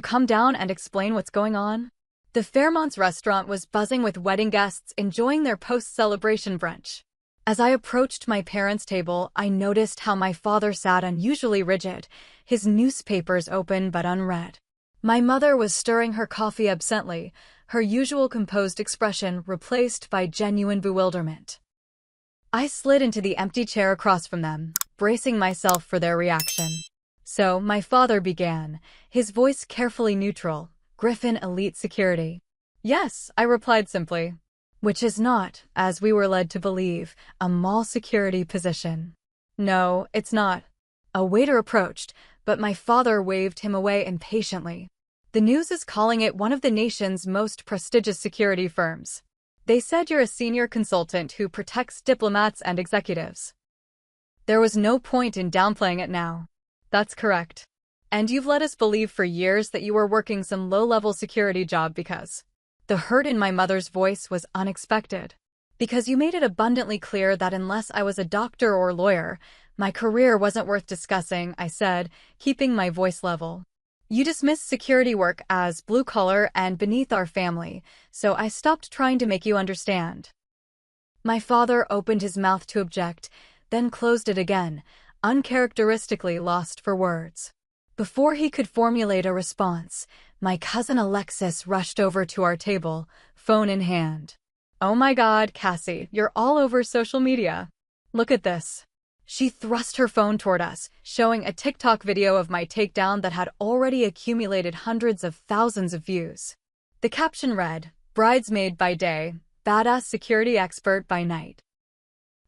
come down and explain what's going on?" The Fairmont's restaurant was buzzing with wedding guests enjoying their post-celebration brunch. As I approached my parents' table, I noticed how my father sat unusually rigid, his newspapers open but unread. My mother was stirring her coffee absently, her usual composed expression replaced by genuine bewilderment. I slid into the empty chair across from them, bracing myself for their reaction. So, my father began, his voice carefully neutral. Griffin Elite Security. Yes, I replied simply. Which is not, as we were led to believe, a mall security position. No, it's not. A waiter approached, but my father waved him away impatiently. The news is calling it one of the nation's most prestigious security firms. They said you're a senior consultant who protects diplomats and executives. There was no point in downplaying it now. That's correct. And you've let us believe for years that you were working some low-level security job because... The hurt in my mother's voice was unexpected. Because you made it abundantly clear that unless I was a doctor or lawyer, my career wasn't worth discussing, I said, keeping my voice level. You dismissed security work as blue-collar and beneath our family, so I stopped trying to make you understand. My father opened his mouth to object, then closed it again, uncharacteristically lost for words. Before he could formulate a response, my cousin Alexis rushed over to our table, phone in hand. Oh my God, Cassie, you're all over social media. Look at this. She thrust her phone toward us, showing a TikTok video of my takedown that had already accumulated hundreds of thousands of views. The caption read, "Bridesmaid by day, badass security expert by night."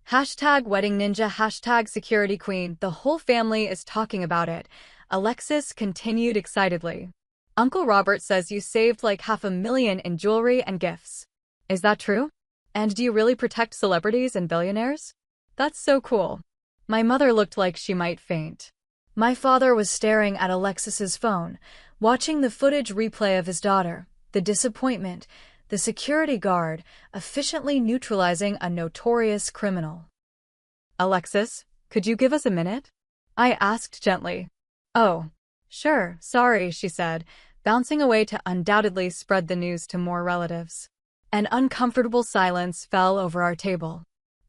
Hashtag wedding ninja, hashtag security queen. The whole family is talking about it. Alexis continued excitedly. Uncle Robert says you saved like $500,000 in jewelry and gifts. Is that true? And do you really protect celebrities and billionaires? That's so cool. My mother looked like she might faint. My father was staring at Alexis's phone, watching the footage replay of his daughter, the disappointment, the security guard, efficiently neutralizing a notorious criminal. Alexis, could you give us a minute? I asked gently. Oh, sure, sorry, she said, bouncing away to undoubtedly spread the news to more relatives. An uncomfortable silence fell over our table.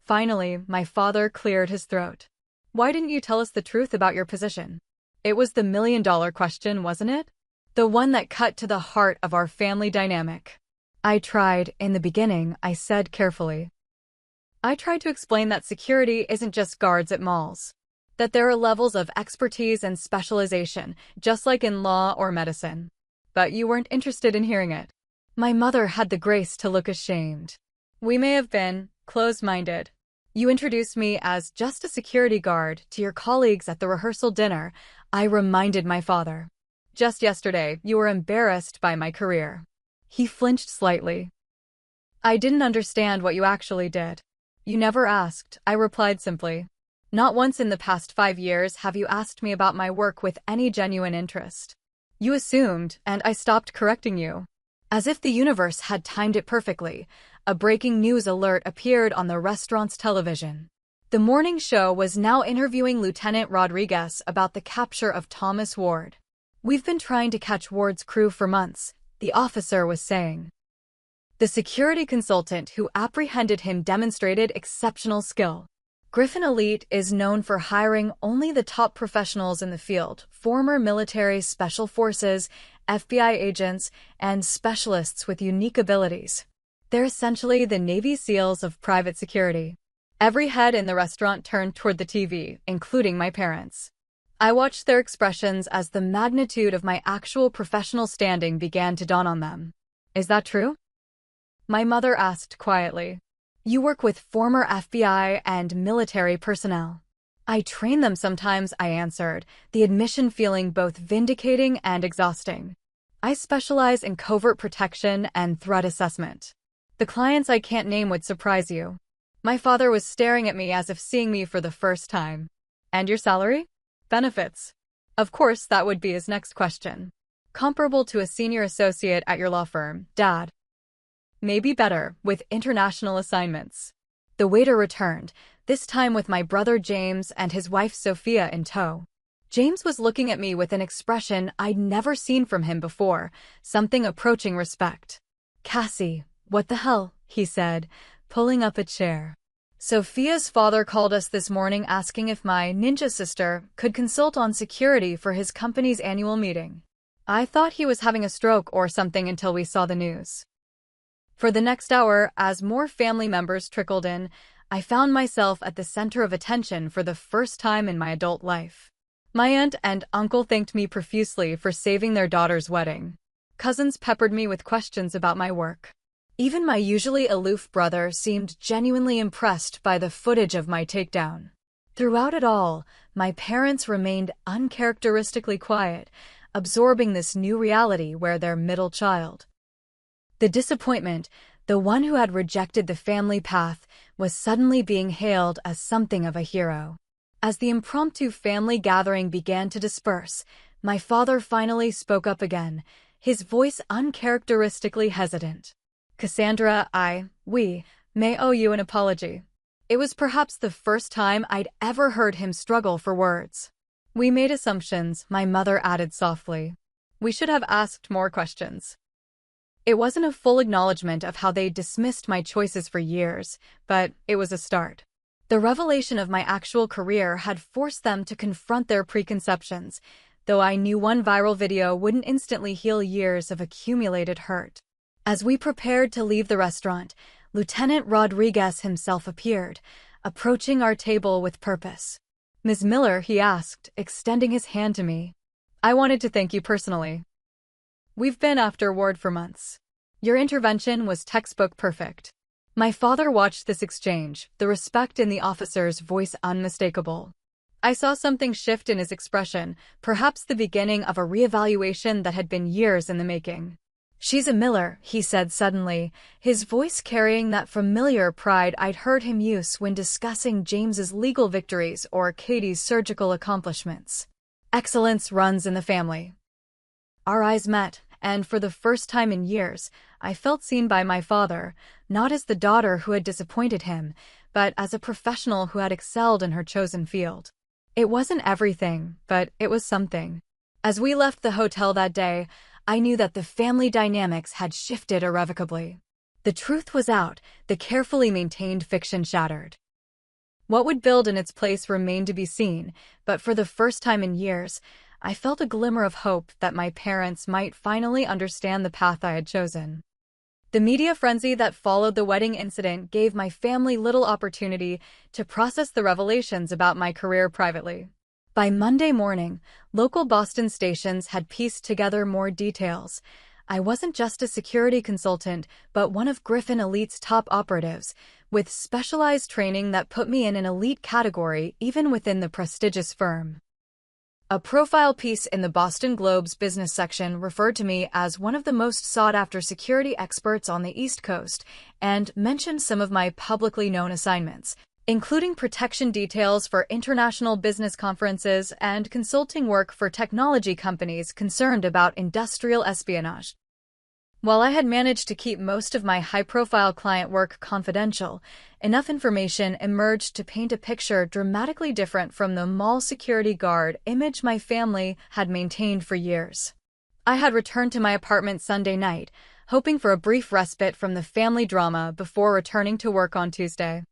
Finally, my father cleared his throat. Why didn't you tell us the truth about your position? It was the million-dollar question, wasn't it? The one that cut to the heart of our family dynamic. I tried, in the beginning, I said carefully. I tried to explain that security isn't just guards at malls. That there are levels of expertise and specialization, just like in law or medicine. But you weren't interested in hearing it. My mother had the grace to look ashamed. We may have been closed-minded. You introduced me as just a security guard to your colleagues at the rehearsal dinner, I reminded my father. Just yesterday, you were embarrassed by my career. He flinched slightly. I didn't understand what you actually did. You never asked, I replied simply. Not once in the past 5 years have you asked me about my work with any genuine interest. You assumed, and I stopped correcting you. As if the universe had timed it perfectly, a breaking news alert appeared on the restaurant's television. The morning show was now interviewing Lieutenant Rodriguez about the capture of Thomas Ward. We've been trying to catch Ward's crew for months, the officer was saying. The security consultant who apprehended him demonstrated exceptional skill. Griffin Elite is known for hiring only the top professionals in the field, former military special forces, FBI agents, and specialists with unique abilities. They're essentially the Navy SEALs of private security. Every head in the restaurant turned toward the TV, including my parents. I watched their expressions as the magnitude of my actual professional standing began to dawn on them. Is that true? My mother asked quietly. You work with former FBI and military personnel. I train them sometimes, I answered, the admission feeling both vindicating and exhausting. I specialize in covert protection and threat assessment. The clients I can't name would surprise you. My father was staring at me as if seeing me for the first time. And your salary? Benefits. Of course, that would be his next question. Comparable to a senior associate at your law firm, Dad. Maybe better, with international assignments. The waiter returned, this time with my brother James and his wife Sophia in tow. James was looking at me with an expression I'd never seen from him before, something approaching respect. Cassie, what the hell, he said, pulling up a chair. Sophia's father called us this morning asking if my ninja sister could consult on security for his company's annual meeting. I thought he was having a stroke or something until we saw the news. For the next hour, as more family members trickled in, I found myself at the center of attention for the first time in my adult life. My aunt and uncle thanked me profusely for saving their daughter's wedding. Cousins peppered me with questions about my work. Even my usually aloof brother seemed genuinely impressed by the footage of my takedown. Throughout it all, my parents remained uncharacteristically quiet, absorbing this new reality where their middle child. The disappointment, the one who had rejected the family path, was suddenly being hailed as something of a hero. As the impromptu family gathering began to disperse, my father finally spoke up again, his voice uncharacteristically hesitant. "Cassandra, we may owe you an apology." It was perhaps the first time I'd ever heard him struggle for words. "We made assumptions," my mother added softly. "We should have asked more questions." It wasn't a full acknowledgement of how they dismissed my choices for years, but it was a start. The revelation of my actual career had forced them to confront their preconceptions, though I knew one viral video wouldn't instantly heal years of accumulated hurt. As we prepared to leave the restaurant, Lieutenant Rodriguez himself appeared, approaching our table with purpose. "Ms. Miller," he asked, extending his hand to me. "I wanted to thank you personally. We've been after Ward for months. Your intervention was textbook perfect." My father watched this exchange, the respect in the officer's voice unmistakable. I saw something shift in his expression, perhaps the beginning of a reevaluation that had been years in the making. "She's a Miller," he said suddenly, his voice carrying that familiar pride I'd heard him use when discussing James's legal victories or Katie's surgical accomplishments. "Excellence runs in the family." Our eyes met, and for the first time in years, I felt seen by my father, not as the daughter who had disappointed him, but as a professional who had excelled in her chosen field. It wasn't everything, but it was something. As we left the hotel that day, I knew that the family dynamics had shifted irrevocably. The truth was out, the carefully maintained fiction shattered. What would build in its place remained to be seen, but for the first time in years, I felt a glimmer of hope that my parents might finally understand the path I had chosen. The media frenzy that followed the wedding incident gave my family little opportunity to process the revelations about my career privately. By Monday morning, local Boston stations had pieced together more details. I wasn't just a security consultant, but one of Griffin Elite's top operatives, with specialized training that put me in an elite category even within the prestigious firm. A profile piece in the Boston Globe's business section referred to me as one of the most sought-after security experts on the East Coast and mentioned some of my publicly known assignments, including protection details for international business conferences and consulting work for technology companies concerned about industrial espionage. While I had managed to keep most of my high-profile client work confidential, enough information emerged to paint a picture dramatically different from the mall security guard image my family had maintained for years. I had returned to my apartment Sunday night, hoping for a brief respite from the family drama before returning to work on Tuesday.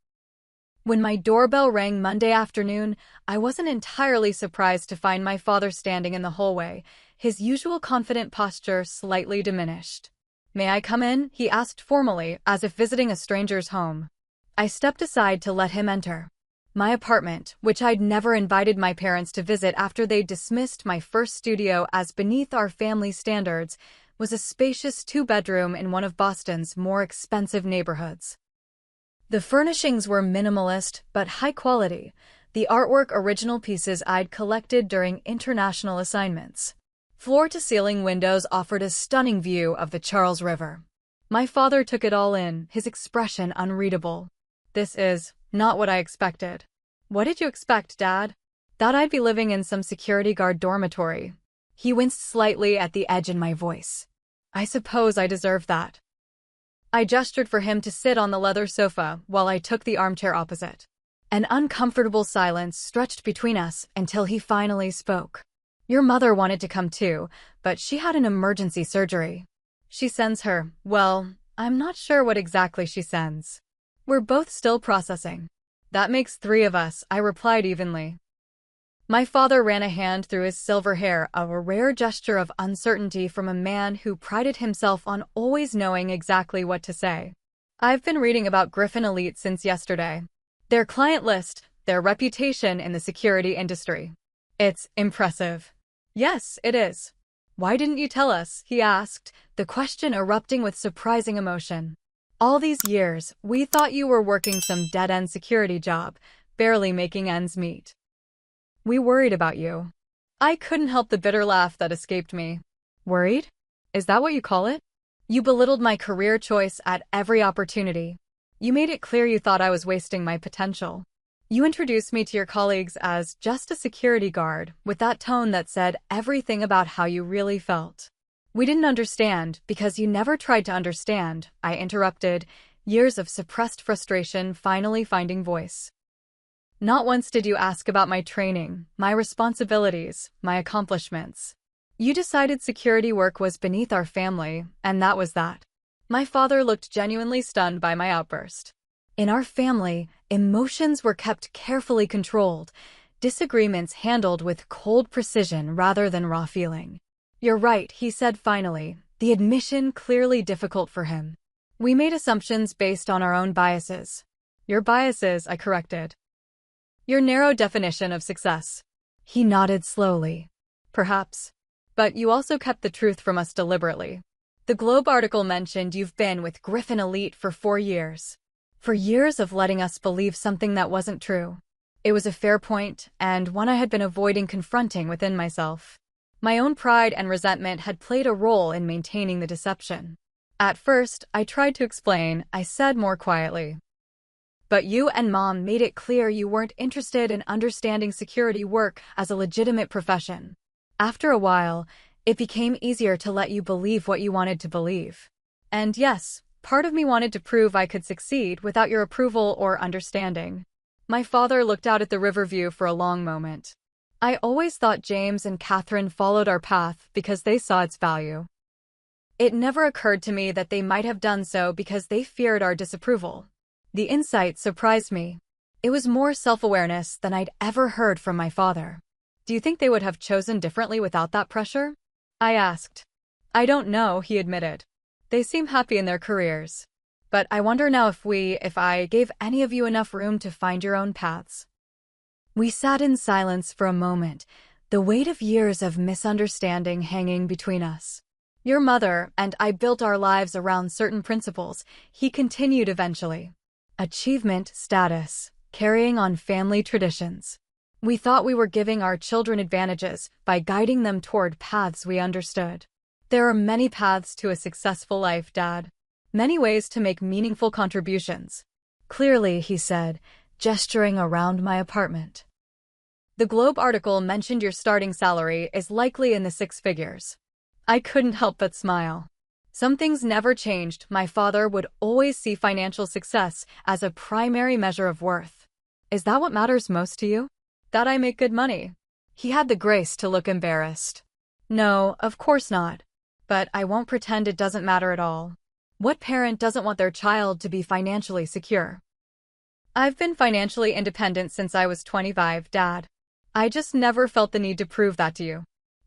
When my doorbell rang Monday afternoon, I wasn't entirely surprised to find my father standing in the hallway, his usual confident posture slightly diminished. "May I come in?" he asked formally, as if visiting a stranger's home. I stepped aside to let him enter. My apartment, which I'd never invited my parents to visit after they dismissed my first studio as beneath our family standards, was a spacious two-bedroom in one of Boston's more expensive neighborhoods. The furnishings were minimalist but high quality, the artwork original pieces I'd collected during international assignments. Floor-to-ceiling windows offered a stunning view of the Charles River. My father took it all in, his expression unreadable. "This is not what I expected." "What did you expect, Dad?" "Thought I'd be living in some security guard dormitory." He winced slightly at the edge in my voice. "I suppose I deserve that." I gestured for him to sit on the leather sofa while I took the armchair opposite. An uncomfortable silence stretched between us until he finally spoke. "Your mother wanted to come too, but she had an emergency surgery. She sends her, well, I'm not sure what exactly she sends. We're both still processing." "That makes 3 of us," I replied evenly. My father ran a hand through his silver hair, a rare gesture of uncertainty from a man who prided himself on always knowing exactly what to say. I've been reading about Griffin Elite since yesterday. Their client list, their reputation in the security industry. It's impressive. Yes, it is. Why didn't you tell us? He asked, the question erupting with surprising emotion. All these years, we thought you were working some dead-end security job, barely making ends meet. We worried about you. I couldn't help the bitter laugh that escaped me. Worried? Is that what you call it? You belittled my career choice at every opportunity. You made it clear you thought I was wasting my potential. You introduced me to your colleagues as just a security guard, with that tone that said everything about how you really felt. We didn't understand because you never tried to understand, I interrupted, years of suppressed frustration finally finding voice. Not once did you ask about my training, my responsibilities, my accomplishments. You decided security work was beneath our family, and that was that. My father looked genuinely stunned by my outburst. In our family, emotions were kept carefully controlled, disagreements handled with cold precision rather than raw feeling. You're right, he said finally, the admission clearly difficult for him. We made assumptions based on our own biases. Your biases, I corrected. Your narrow definition of success. He nodded slowly. Perhaps. But you also kept the truth from us deliberately. The Globe article mentioned you've been with Griffin Elite for 4 years. For years of letting us believe something that wasn't true. It was a fair point, and one I had been avoiding confronting within myself. My own pride and resentment had played a role in maintaining the deception. At first, I tried to explain, I said more quietly. But you and Mom made it clear you weren't interested in understanding security work as a legitimate profession. After a while, it became easier to let you believe what you wanted to believe. And yes, part of me wanted to prove I could succeed without your approval or understanding. My father looked out at the river view for a long moment. I always thought James and Catherine followed our path because they saw its value. It never occurred to me that they might have done so because they feared our disapproval. The insight surprised me. It was more self-awareness than I'd ever heard from my father. Do you think they would have chosen differently without that pressure? I asked. I don't know, he admitted. They seem happy in their careers. But I wonder now if I gave any of you enough room to find your own paths. We sat in silence for a moment, the weight of years of misunderstanding hanging between us. Your mother and I built our lives around certain principles, he continued eventually. Achievement, status, carrying on family traditions. We thought we were giving our children advantages by guiding them toward paths we understood. There are many paths to a successful life, Dad. Many ways to make meaningful contributions. Clearly, he said, gesturing around my apartment. The Globe article mentioned your starting salary is likely in the 6 figures. I couldn't help but smile. Some things never changed. My father would always see financial success as a primary measure of worth. Is that what matters most to you? That I make good money? He had the grace to look embarrassed. No, of course not. But I won't pretend it doesn't matter at all. What parent doesn't want their child to be financially secure? I've been financially independent since I was 25, Dad. I just never felt the need to prove that to you.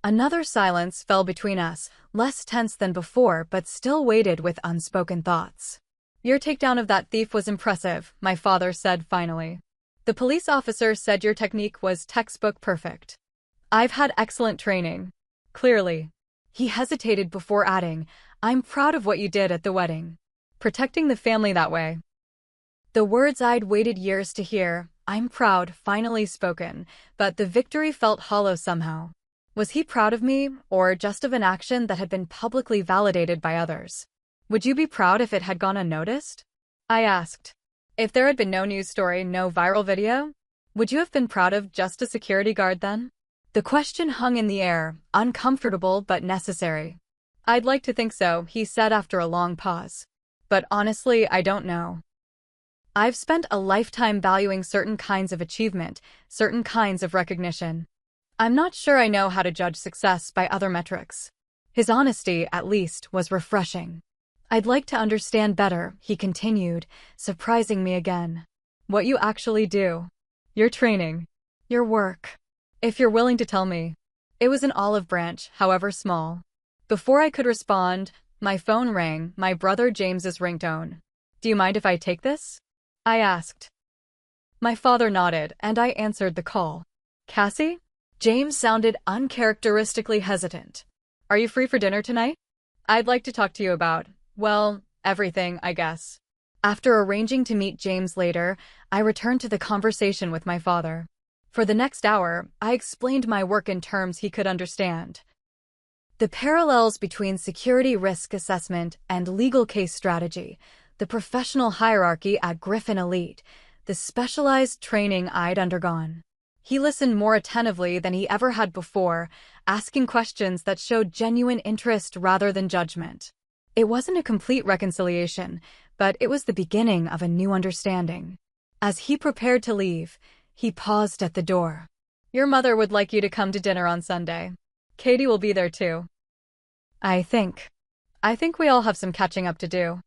Another silence fell between us, less tense than before but still weighted with unspoken thoughts. Your takedown of that thief was impressive, my father said finally. The police officer said your technique was textbook perfect. I've had excellent training. Clearly. He hesitated before adding, I'm proud of what you did at the wedding. Protecting the family that way. The words I'd waited years to hear, I'm proud, finally spoken, but the victory felt hollow somehow. Was he proud of me, or just of an action that had been publicly validated by others? Would you be proud if it had gone unnoticed? I asked. If there had been no news story, no viral video, would you have been proud of just a security guard then? The question hung in the air, uncomfortable but necessary. I'd like to think so, he said after a long pause. But honestly, I don't know. I've spent a lifetime valuing certain kinds of achievement, certain kinds of recognition. I'm not sure I know how to judge success by other metrics. His honesty, at least, was refreshing. I'd like to understand better, he continued, surprising me again. What you actually do. Your training. Your work. If you're willing to tell me. It was an olive branch, however small. Before I could respond, my phone rang, my brother James's ringtone. Do you mind if I take this? I asked. My father nodded, and I answered the call. Cassie? James sounded uncharacteristically hesitant. Are you free for dinner tonight? I'd like to talk to you about, well, everything, I guess. After arranging to meet James later, I returned to the conversation with my father. For the next hour, I explained my work in terms he could understand. The parallels between security risk assessment and legal case strategy, the professional hierarchy at Griffin Elite, the specialized training I'd undergone. He listened more attentively than he ever had before, asking questions that showed genuine interest rather than judgment. It wasn't a complete reconciliation, but it was the beginning of a new understanding. As he prepared to leave, he paused at the door. Your mother would like you to come to dinner on Sunday. Katie will be there too. I think we all have some catching up to do.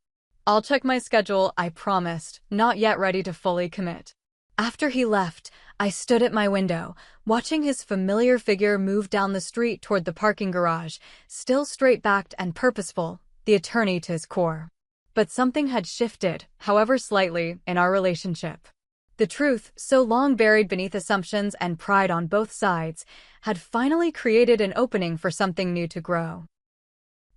I'll check my schedule, I promised, not yet ready to fully commit. After he left, I stood at my window, watching his familiar figure move down the street toward the parking garage, still straight-backed and purposeful, the attorney to his core. But something had shifted, however slightly, in our relationship. The truth, so long buried beneath assumptions and pride on both sides, had finally created an opening for something new to grow.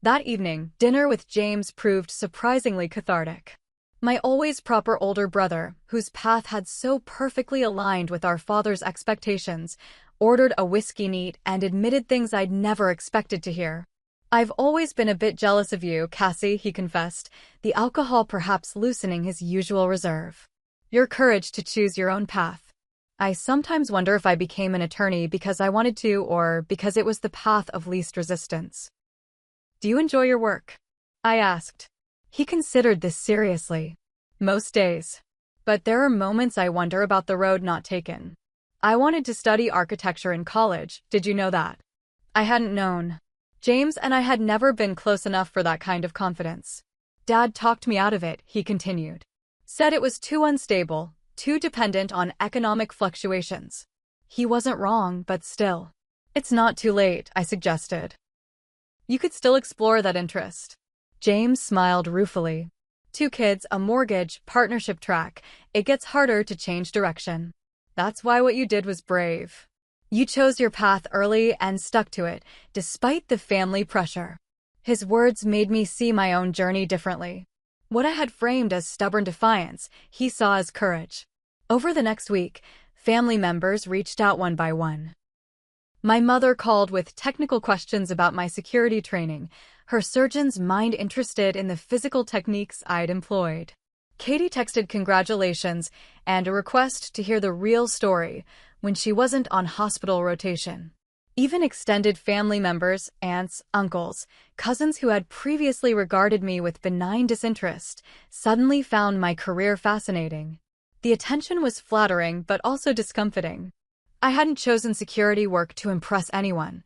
That evening, dinner with James proved surprisingly cathartic. My always proper older brother, whose path had so perfectly aligned with our father's expectations, ordered a whiskey neat and admitted things I'd never expected to hear. I've always been a bit jealous of you, Cassie, he confessed, the alcohol perhaps loosening his usual reserve. Your courage to choose your own path. I sometimes wonder if I became an attorney because I wanted to or because it was the path of least resistance. Do you enjoy your work? I asked. He considered this seriously. Most days. But there are moments I wonder about the road not taken. I wanted to study architecture in college, did you know that? I hadn't known. James and I had never been close enough for that kind of confidence. Dad talked me out of it, he continued. Said it was too unstable, too dependent on economic fluctuations. He wasn't wrong, but still. It's not too late, I suggested. You could still explore that interest. James smiled ruefully. 2 kids, a mortgage, partnership track. It gets harder to change direction. That's why what you did was brave. You chose your path early and stuck to it, despite the family pressure. His words made me see my own journey differently. What I had framed as stubborn defiance, he saw as courage. Over the next week, family members reached out one by one. My mother called with technical questions about my security training, her surgeon's mind interested in the physical techniques I'd employed. Katie texted congratulations and a request to hear the real story when she wasn't on hospital rotation. Even extended family members, aunts, uncles, cousins who had previously regarded me with benign disinterest, suddenly found my career fascinating. The attention was flattering but also discomfiting. I hadn't chosen security work to impress anyone.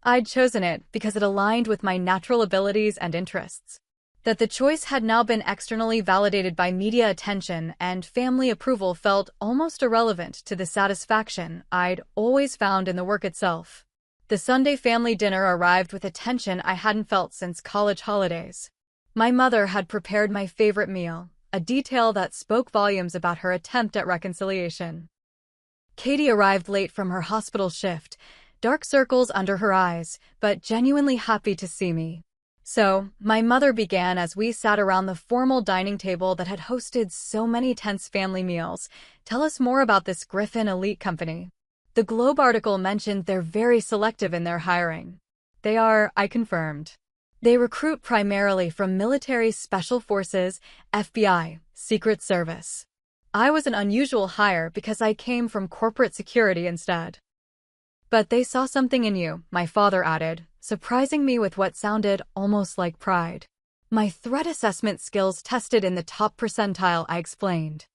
I'd chosen it because it aligned with my natural abilities and interests. That the choice had now been externally validated by media attention and family approval felt almost irrelevant to the satisfaction I'd always found in the work itself. The Sunday family dinner arrived with a tension I hadn't felt since college holidays. My mother had prepared my favorite meal, a detail that spoke volumes about her attempt at reconciliation. Katie arrived late from her hospital shift, dark circles under her eyes, but genuinely happy to see me. So, my mother began as we sat around the formal dining table that had hosted so many tense family meals. Tell us more about this Griffin Elite company. The Globe article mentioned they're very selective in their hiring. They are, I confirmed. They recruit primarily from military special forces, FBI, Secret Service. I was an unusual hire because I came from corporate security instead. But they saw something in you, my father added, surprising me with what sounded almost like pride. My threat assessment skills tested in the top percentile, I explained.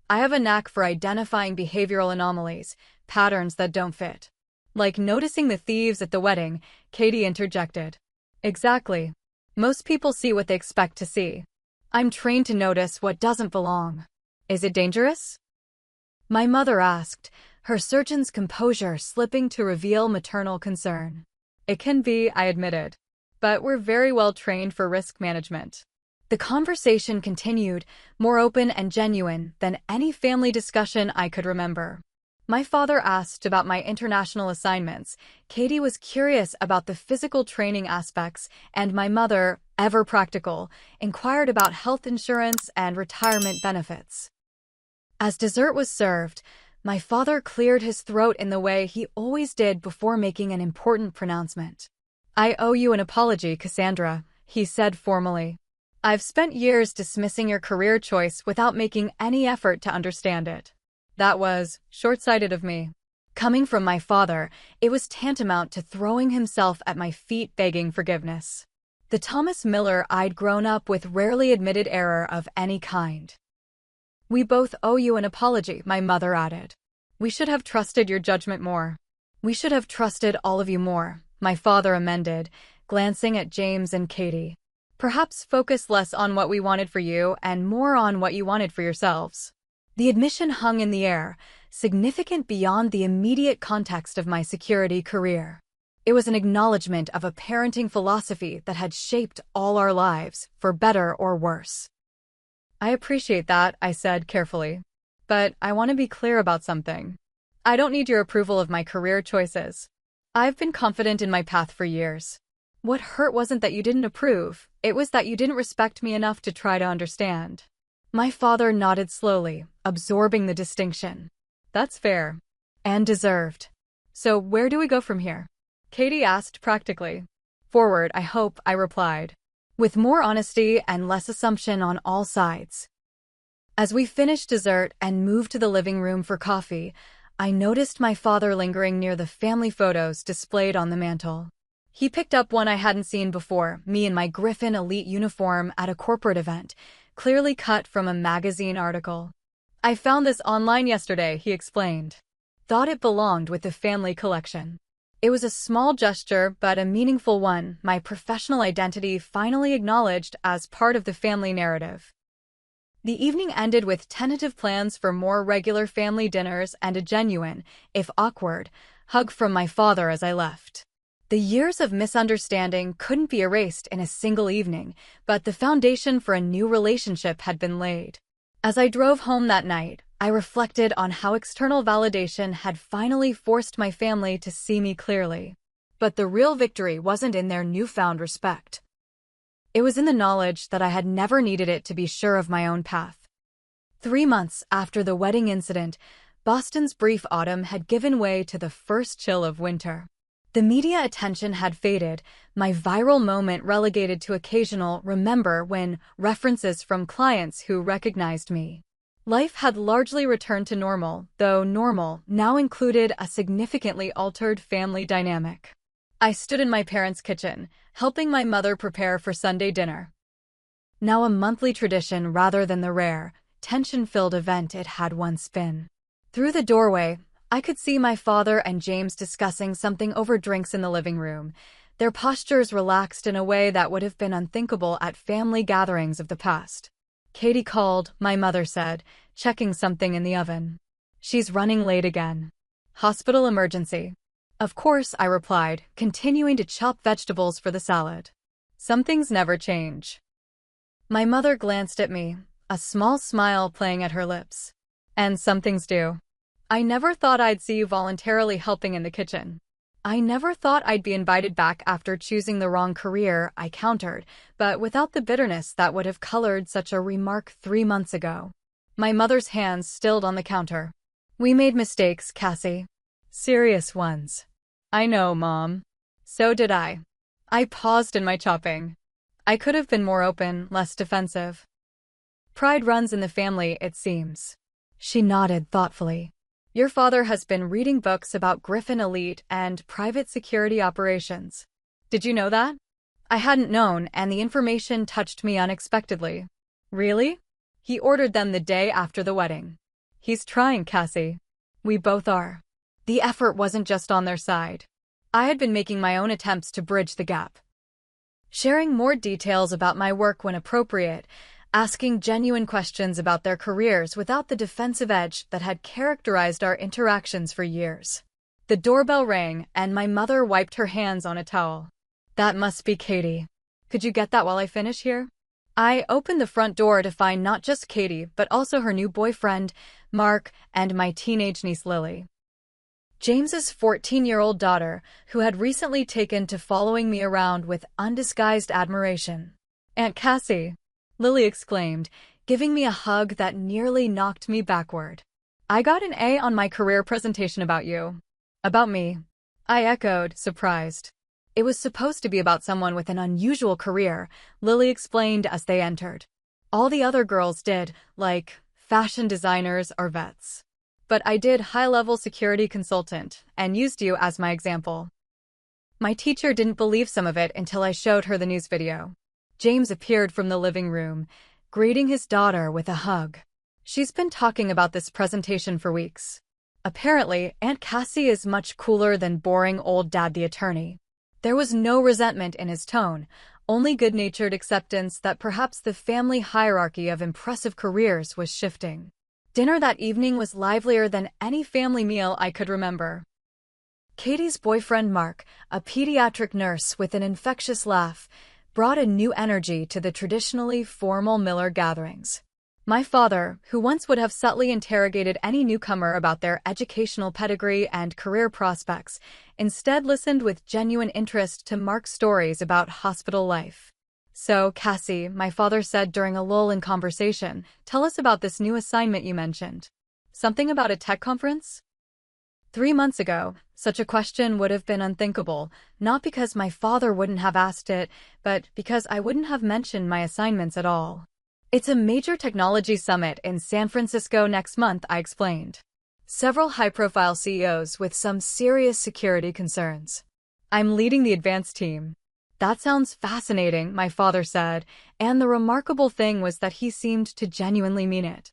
I have a knack for identifying behavioral anomalies, patterns that don't fit. Like noticing the thieves at the wedding, Katie interjected. Exactly. Most people see what they expect to see. I'm trained to notice what doesn't belong. Is it dangerous? My mother asked, her surgeon's composure slipping to reveal maternal concern. It can be, I admitted. But we're very well trained for risk management. The conversation continued, more open and genuine than any family discussion I could remember. My father asked about my international assignments, Katie was curious about the physical training aspects, and my mother, ever practical, inquired about health insurance and retirement benefits. As dessert was served, my father cleared his throat in the way he always did before making an important pronouncement. "I owe you an apology, Cassandra," he said formally. "I've spent years dismissing your career choice without making any effort to understand it. That was short-sighted of me." Coming from my father, it was tantamount to throwing himself at my feet begging forgiveness. The Thomas Miller I'd grown up with rarely admitted error of any kind. "We both owe you an apology," my mother added. "We should have trusted your judgment more." "We should have trusted all of you more," my father amended, glancing at James and Katie. "Perhaps focus less on what we wanted for you and more on what you wanted for yourselves." The admission hung in the air, significant beyond the immediate context of my security career. It was an acknowledgement of a parenting philosophy that had shaped all our lives, for better or worse. "I appreciate that," I said carefully. "But I want to be clear about something. I don't need your approval of my career choices. I've been confident in my path for years. What hurt wasn't that you didn't approve, it was that you didn't respect me enough to try to understand." My father nodded slowly, absorbing the distinction. "That's fair. And deserved. So where do we go from here?" Katie asked practically. "Forward, I hope," I replied, with more honesty and less assumption on all sides. As we finished dessert and moved to the living room for coffee, I noticed my father lingering near the family photos displayed on the mantel. He picked up one I hadn't seen before, me in my Griffin Elite uniform at a corporate event, clearly cut from a magazine article. "I found this online yesterday," he explained. "Thought it belonged with the family collection." It was a small gesture, but a meaningful one, my professional identity finally acknowledged as part of the family narrative. The evening ended with tentative plans for more regular family dinners and a genuine, if awkward, hug from my father as I left. The years of misunderstanding couldn't be erased in a single evening, but the foundation for a new relationship had been laid. As I drove home that night, I reflected on how external validation had finally forced my family to see me clearly. But the real victory wasn't in their newfound respect. It was in the knowledge that I had never needed it to be sure of my own path. 3 months after the wedding incident, Boston's brief autumn had given way to the first chill of winter. The media attention had faded, my viral moment relegated to occasional remember when references from clients who recognized me. Life had largely returned to normal, though normal now included a significantly altered family dynamic. I stood in my parents' kitchen, helping my mother prepare for Sunday dinner. Now a monthly tradition rather than the rare, tension-filled event it had once been. Through the doorway, I could see my father and James discussing something over drinks in the living room, their postures relaxed in a way that would have been unthinkable at family gatherings of the past. "Katie called," my mother said, checking something in the oven. "She's running late again. Hospital emergency." "Of course," I replied, continuing to chop vegetables for the salad. "Some things never change." My mother glanced at me, a small smile playing at her lips. "And some things do. I never thought I'd see you voluntarily helping in the kitchen. I never thought I'd be invited back after choosing the wrong career," I countered, but without the bitterness that would have colored such a remark 3 months ago. My mother's hands stilled on the counter. "We made mistakes, Cassie. Serious ones." "I know, Mom." "So did I." I paused in my chopping. I could have been more open, less defensive. "Pride runs in the family, it seems." She nodded thoughtfully. "Your father has been reading books about Griffin Elite and private security operations. Did you know that?" I hadn't known, and the information touched me unexpectedly. "Really?" "He ordered them the day after the wedding." "He's trying, Cassie." "We both are." The effort wasn't just on their side. I had been making my own attempts to bridge the gap. Sharing more details about my work when appropriate, asking genuine questions about their careers without the defensive edge that had characterized our interactions for years. The doorbell rang, and my mother wiped her hands on a towel. "That must be Katie. Could you get that while I finish here?" I opened the front door to find not just Katie, but also her new boyfriend, Mark, and my teenage niece Lily. James's 14-year-old daughter, who had recently taken to following me around with undisguised admiration. "Aunt Cassie," Lily exclaimed, giving me a hug that nearly knocked me backward. "I got an A on my career presentation about you." "About me?" I echoed, surprised. "It was supposed to be about someone with an unusual career," Lily explained as they entered. "All the other girls did, like fashion designers or vets. But I did high-level security consultant and used you as my example." My teacher didn't believe some of it until I showed her the news video. James appeared from the living room, greeting his daughter with a hug. "She's been talking about this presentation for weeks. Apparently, Aunt Cassie is much cooler than boring old dad the attorney." There was no resentment in his tone, only good-natured acceptance that perhaps the family hierarchy of impressive careers was shifting. Dinner that evening was livelier than any family meal I could remember. Katie's boyfriend Mark, a pediatric nurse with an infectious laugh, brought a new energy to the traditionally formal Miller gatherings. My father, who once would have subtly interrogated any newcomer about their educational pedigree and career prospects, instead listened with genuine interest to Mark's stories about hospital life. "So, Cassie," my father said during a lull in conversation, "tell us about this new assignment you mentioned. Something about a tech conference?" 3 months ago, such a question would have been unthinkable, not because my father wouldn't have asked it, but because I wouldn't have mentioned my assignments at all. "It's a major technology summit in San Francisco next month," I explained. "Several high-profile CEOs with some serious security concerns. I'm leading the advanced team." "That sounds fascinating," my father said, and the remarkable thing was that he seemed to genuinely mean it.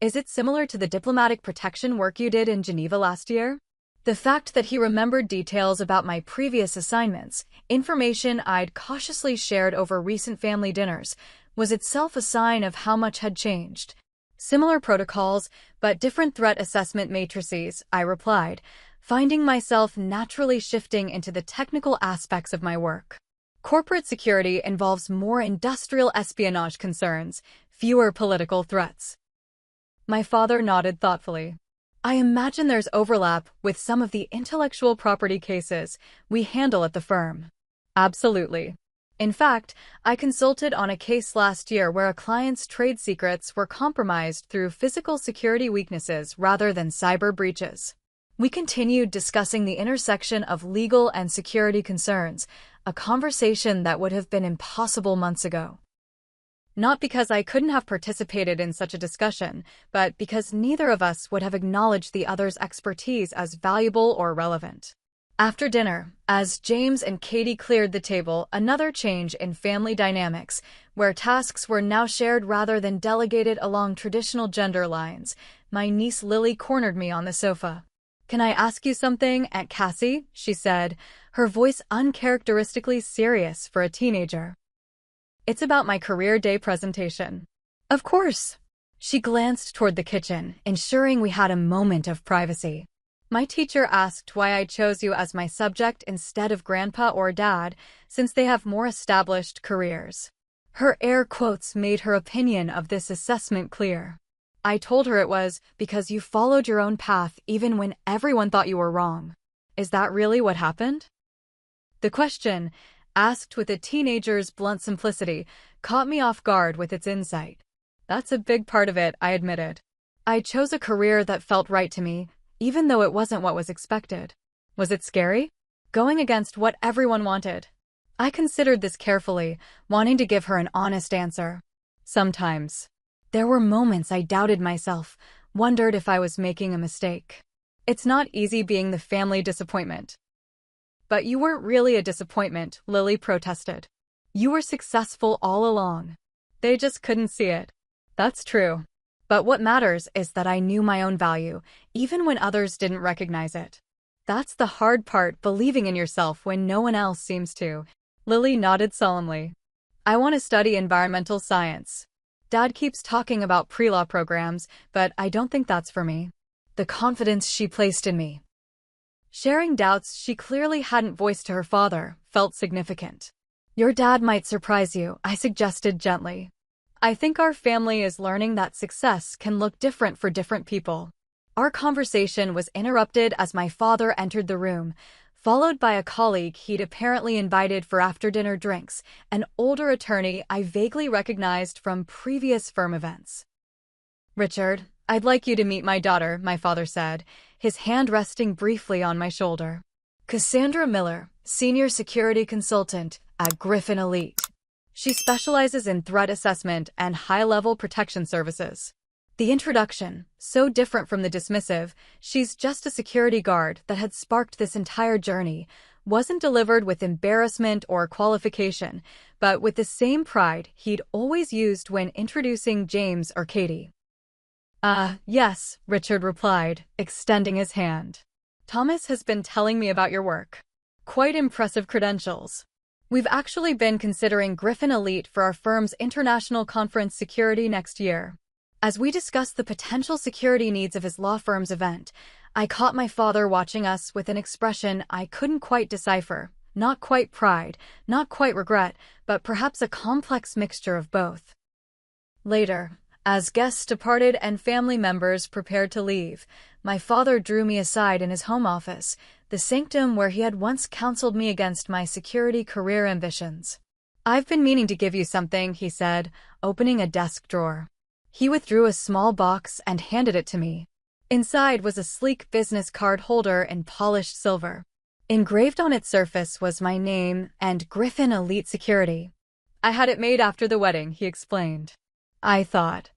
"Is it similar to the diplomatic protection work you did in Geneva last year?" The fact that he remembered details about my previous assignments, information I'd cautiously shared over recent family dinners, was itself a sign of how much had changed. "Similar protocols, but different threat assessment matrices," I replied, finding myself naturally shifting into the technical aspects of my work. "Corporate security involves more industrial espionage concerns, fewer political threats." My father nodded thoughtfully. "I imagine there's overlap with some of the intellectual property cases we handle at the firm." "Absolutely. In fact, I consulted on a case last year where a client's trade secrets were compromised through physical security weaknesses rather than cyber breaches." We continued discussing the intersection of legal and security concerns, a conversation that would have been impossible months ago. Not because I couldn't have participated in such a discussion, but because neither of us would have acknowledged the other's expertise as valuable or relevant. After dinner, as James and Katie cleared the table, another change in family dynamics, where tasks were now shared rather than delegated along traditional gender lines, my niece Lily cornered me on the sofa. "Can I ask you something, Aunt Cassie?" she said, her voice uncharacteristically serious for a teenager. "It's about my career day presentation." "Of course." She glanced toward the kitchen, ensuring we had a moment of privacy. "My teacher asked why I chose you as my subject instead of grandpa or dad, since they have more established careers." Her air quotes made her opinion of this assessment clear. I told her it was because you followed your own path even when everyone thought you were wrong. "Is that really what happened?" The question, asked with a teenager's blunt simplicity, caught me off guard with its insight. "That's a big part of it," I admitted. "I chose a career that felt right to me, even though it wasn't what was expected." "Was it scary? Going against what everyone wanted?" I considered this carefully, wanting to give her an honest answer. "Sometimes. There were moments I doubted myself, wondered if I was making a mistake. It's not easy being the family disappointment." "But you weren't really a disappointment," Lily protested. "You were successful all along. They just couldn't see it." "That's true. But what matters is that I knew my own value, even when others didn't recognize it. That's the hard part, believing in yourself when no one else seems to." Lily nodded solemnly. "I want to study environmental science." Dad keeps talking about pre-law programs, but I don't think that's for me. The confidence she placed in me. Sharing doubts she clearly hadn't voiced to her father felt significant. Your dad might surprise you, I suggested gently. I think our family is learning that success can look different for different people. Our conversation was interrupted as my father entered the room, followed by a colleague he'd apparently invited for after-dinner drinks, an older attorney I vaguely recognized from previous firm events. Richard, I'd like you to meet my daughter, my father said, his hand resting briefly on my shoulder. Cassandra Miller, Senior Security Consultant at Griffin Elite. She specializes in threat assessment and high-level protection services. The introduction, so different from the dismissive, "she's just a security guard," that had sparked this entire journey, wasn't delivered with embarrassment or qualification, but with the same pride he'd always used when introducing James or Katie. Yes, Richard replied, extending his hand. Thomas has been telling me about your work. Quite impressive credentials. We've actually been considering Griffin Elite for our firm's international conference security next year. As we discussed the potential security needs of his law firm's event, I caught my father watching us with an expression I couldn't quite decipher. Not quite pride, not quite regret, but perhaps a complex mixture of both. Later, as guests departed and family members prepared to leave, my father drew me aside in his home office, the sanctum where he had once counseled me against my security career ambitions. "I've been meaning to give you something," he said, opening a desk drawer. He withdrew a small box and handed it to me. Inside was a sleek business card holder in polished silver. Engraved on its surface was my name and Griffin Elite Security. I had it made after the wedding, he explained. I thought,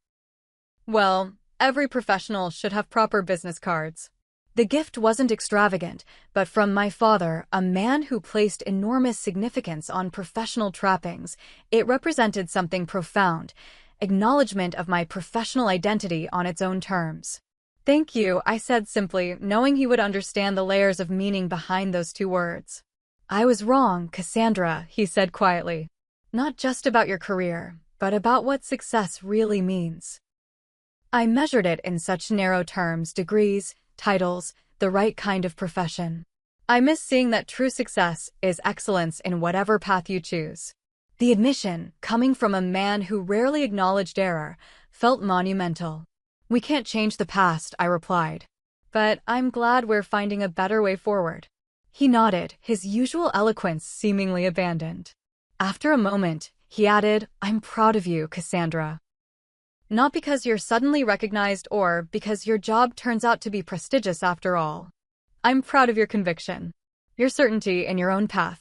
well, every professional should have proper business cards. The gift wasn't extravagant, but from my father, a man who placed enormous significance on professional trappings, it represented something profound, acknowledgement of my professional identity on its own terms. Thank you, I said simply, knowing he would understand the layers of meaning behind those two words. I was wrong, Cassandra, he said quietly. Not just about your career, but about what success really means. I measured it in such narrow terms: degrees, titles, the right kind of profession. I miss seeing that true success is excellence in whatever path you choose. The admission, coming from a man who rarely acknowledged error, felt monumental. We can't change the past, I replied. But I'm glad we're finding a better way forward. He nodded, his usual eloquence seemingly abandoned. After a moment, he added, I'm proud of you, Cassandra. Not because you're suddenly recognized or because your job turns out to be prestigious after all. I'm proud of your conviction. Your certainty in your own path.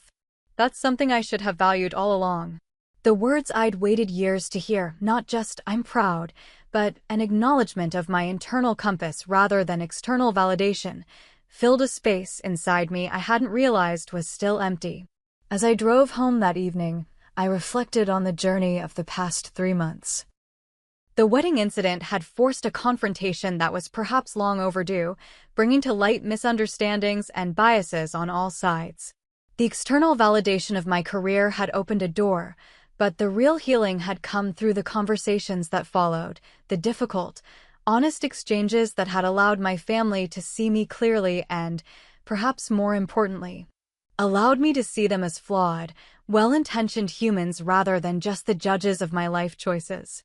That's something I should have valued all along. The words I'd waited years to hear, not just I'm proud, but an acknowledgement of my internal compass rather than external validation, filled a space inside me I hadn't realized was still empty. As I drove home that evening, I reflected on the journey of the past 3 months. The wedding incident had forced a confrontation that was perhaps long overdue, bringing to light misunderstandings and biases on all sides. The external validation of my career had opened a door, but the real healing had come through the conversations that followed, the difficult, honest exchanges that had allowed my family to see me clearly and, perhaps more importantly, allowed me to see them as flawed, well-intentioned humans rather than just the judges of my life choices.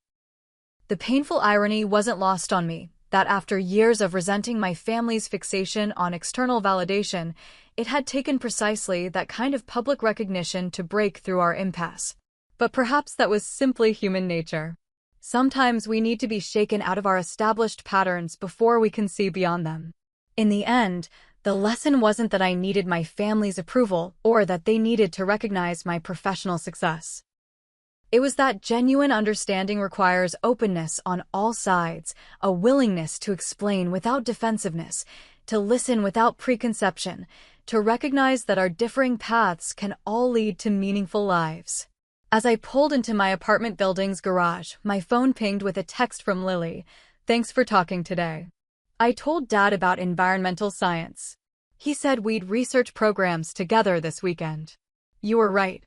The painful irony wasn't lost on me, that after years of resenting my family's fixation on external validation, it had taken precisely that kind of public recognition to break through our impasse. But perhaps that was simply human nature. Sometimes we need to be shaken out of our established patterns before we can see beyond them. In the end, the lesson wasn't that I needed my family's approval or that they needed to recognize my professional success. It was that genuine understanding requires openness on all sides, a willingness to explain without defensiveness, to listen without preconception, to recognize that our differing paths can all lead to meaningful lives. As I pulled into my apartment building's garage, my phone pinged with a text from Lily. Thanks for talking today. I told Dad about environmental science. He said we'd research programs together this weekend. You were right.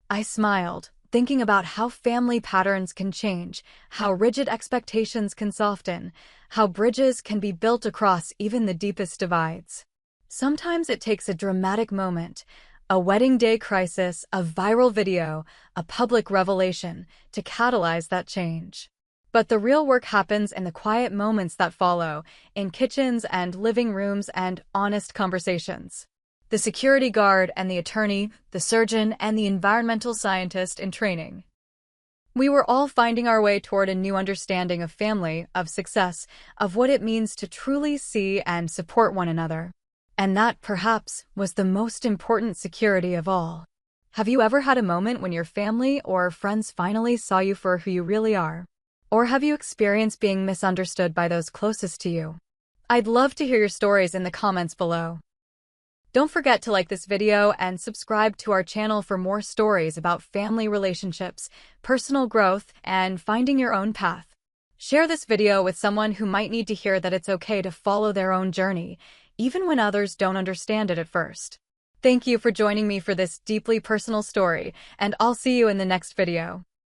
I smiled, thinking about how family patterns can change, how rigid expectations can soften, how bridges can be built across even the deepest divides. Sometimes it takes a dramatic moment, a wedding day crisis, a viral video, a public revelation, to catalyze that change. But the real work happens in the quiet moments that follow, in kitchens and living rooms and honest conversations. The security guard and the attorney, the surgeon and the environmental scientist in training. We were all finding our way toward a new understanding of family, of success, of what it means to truly see and support one another. And that, perhaps, was the most important security of all. Have you ever had a moment when your family or friends finally saw you for who you really are? Or have you experienced being misunderstood by those closest to you? I'd love to hear your stories in the comments below. Don't forget to like this video and subscribe to our channel for more stories about family relationships, personal growth, and finding your own path. Share this video with someone who might need to hear that it's okay to follow their own journey, even when others don't understand it at first. Thank you for joining me for this deeply personal story, and I'll see you in the next video.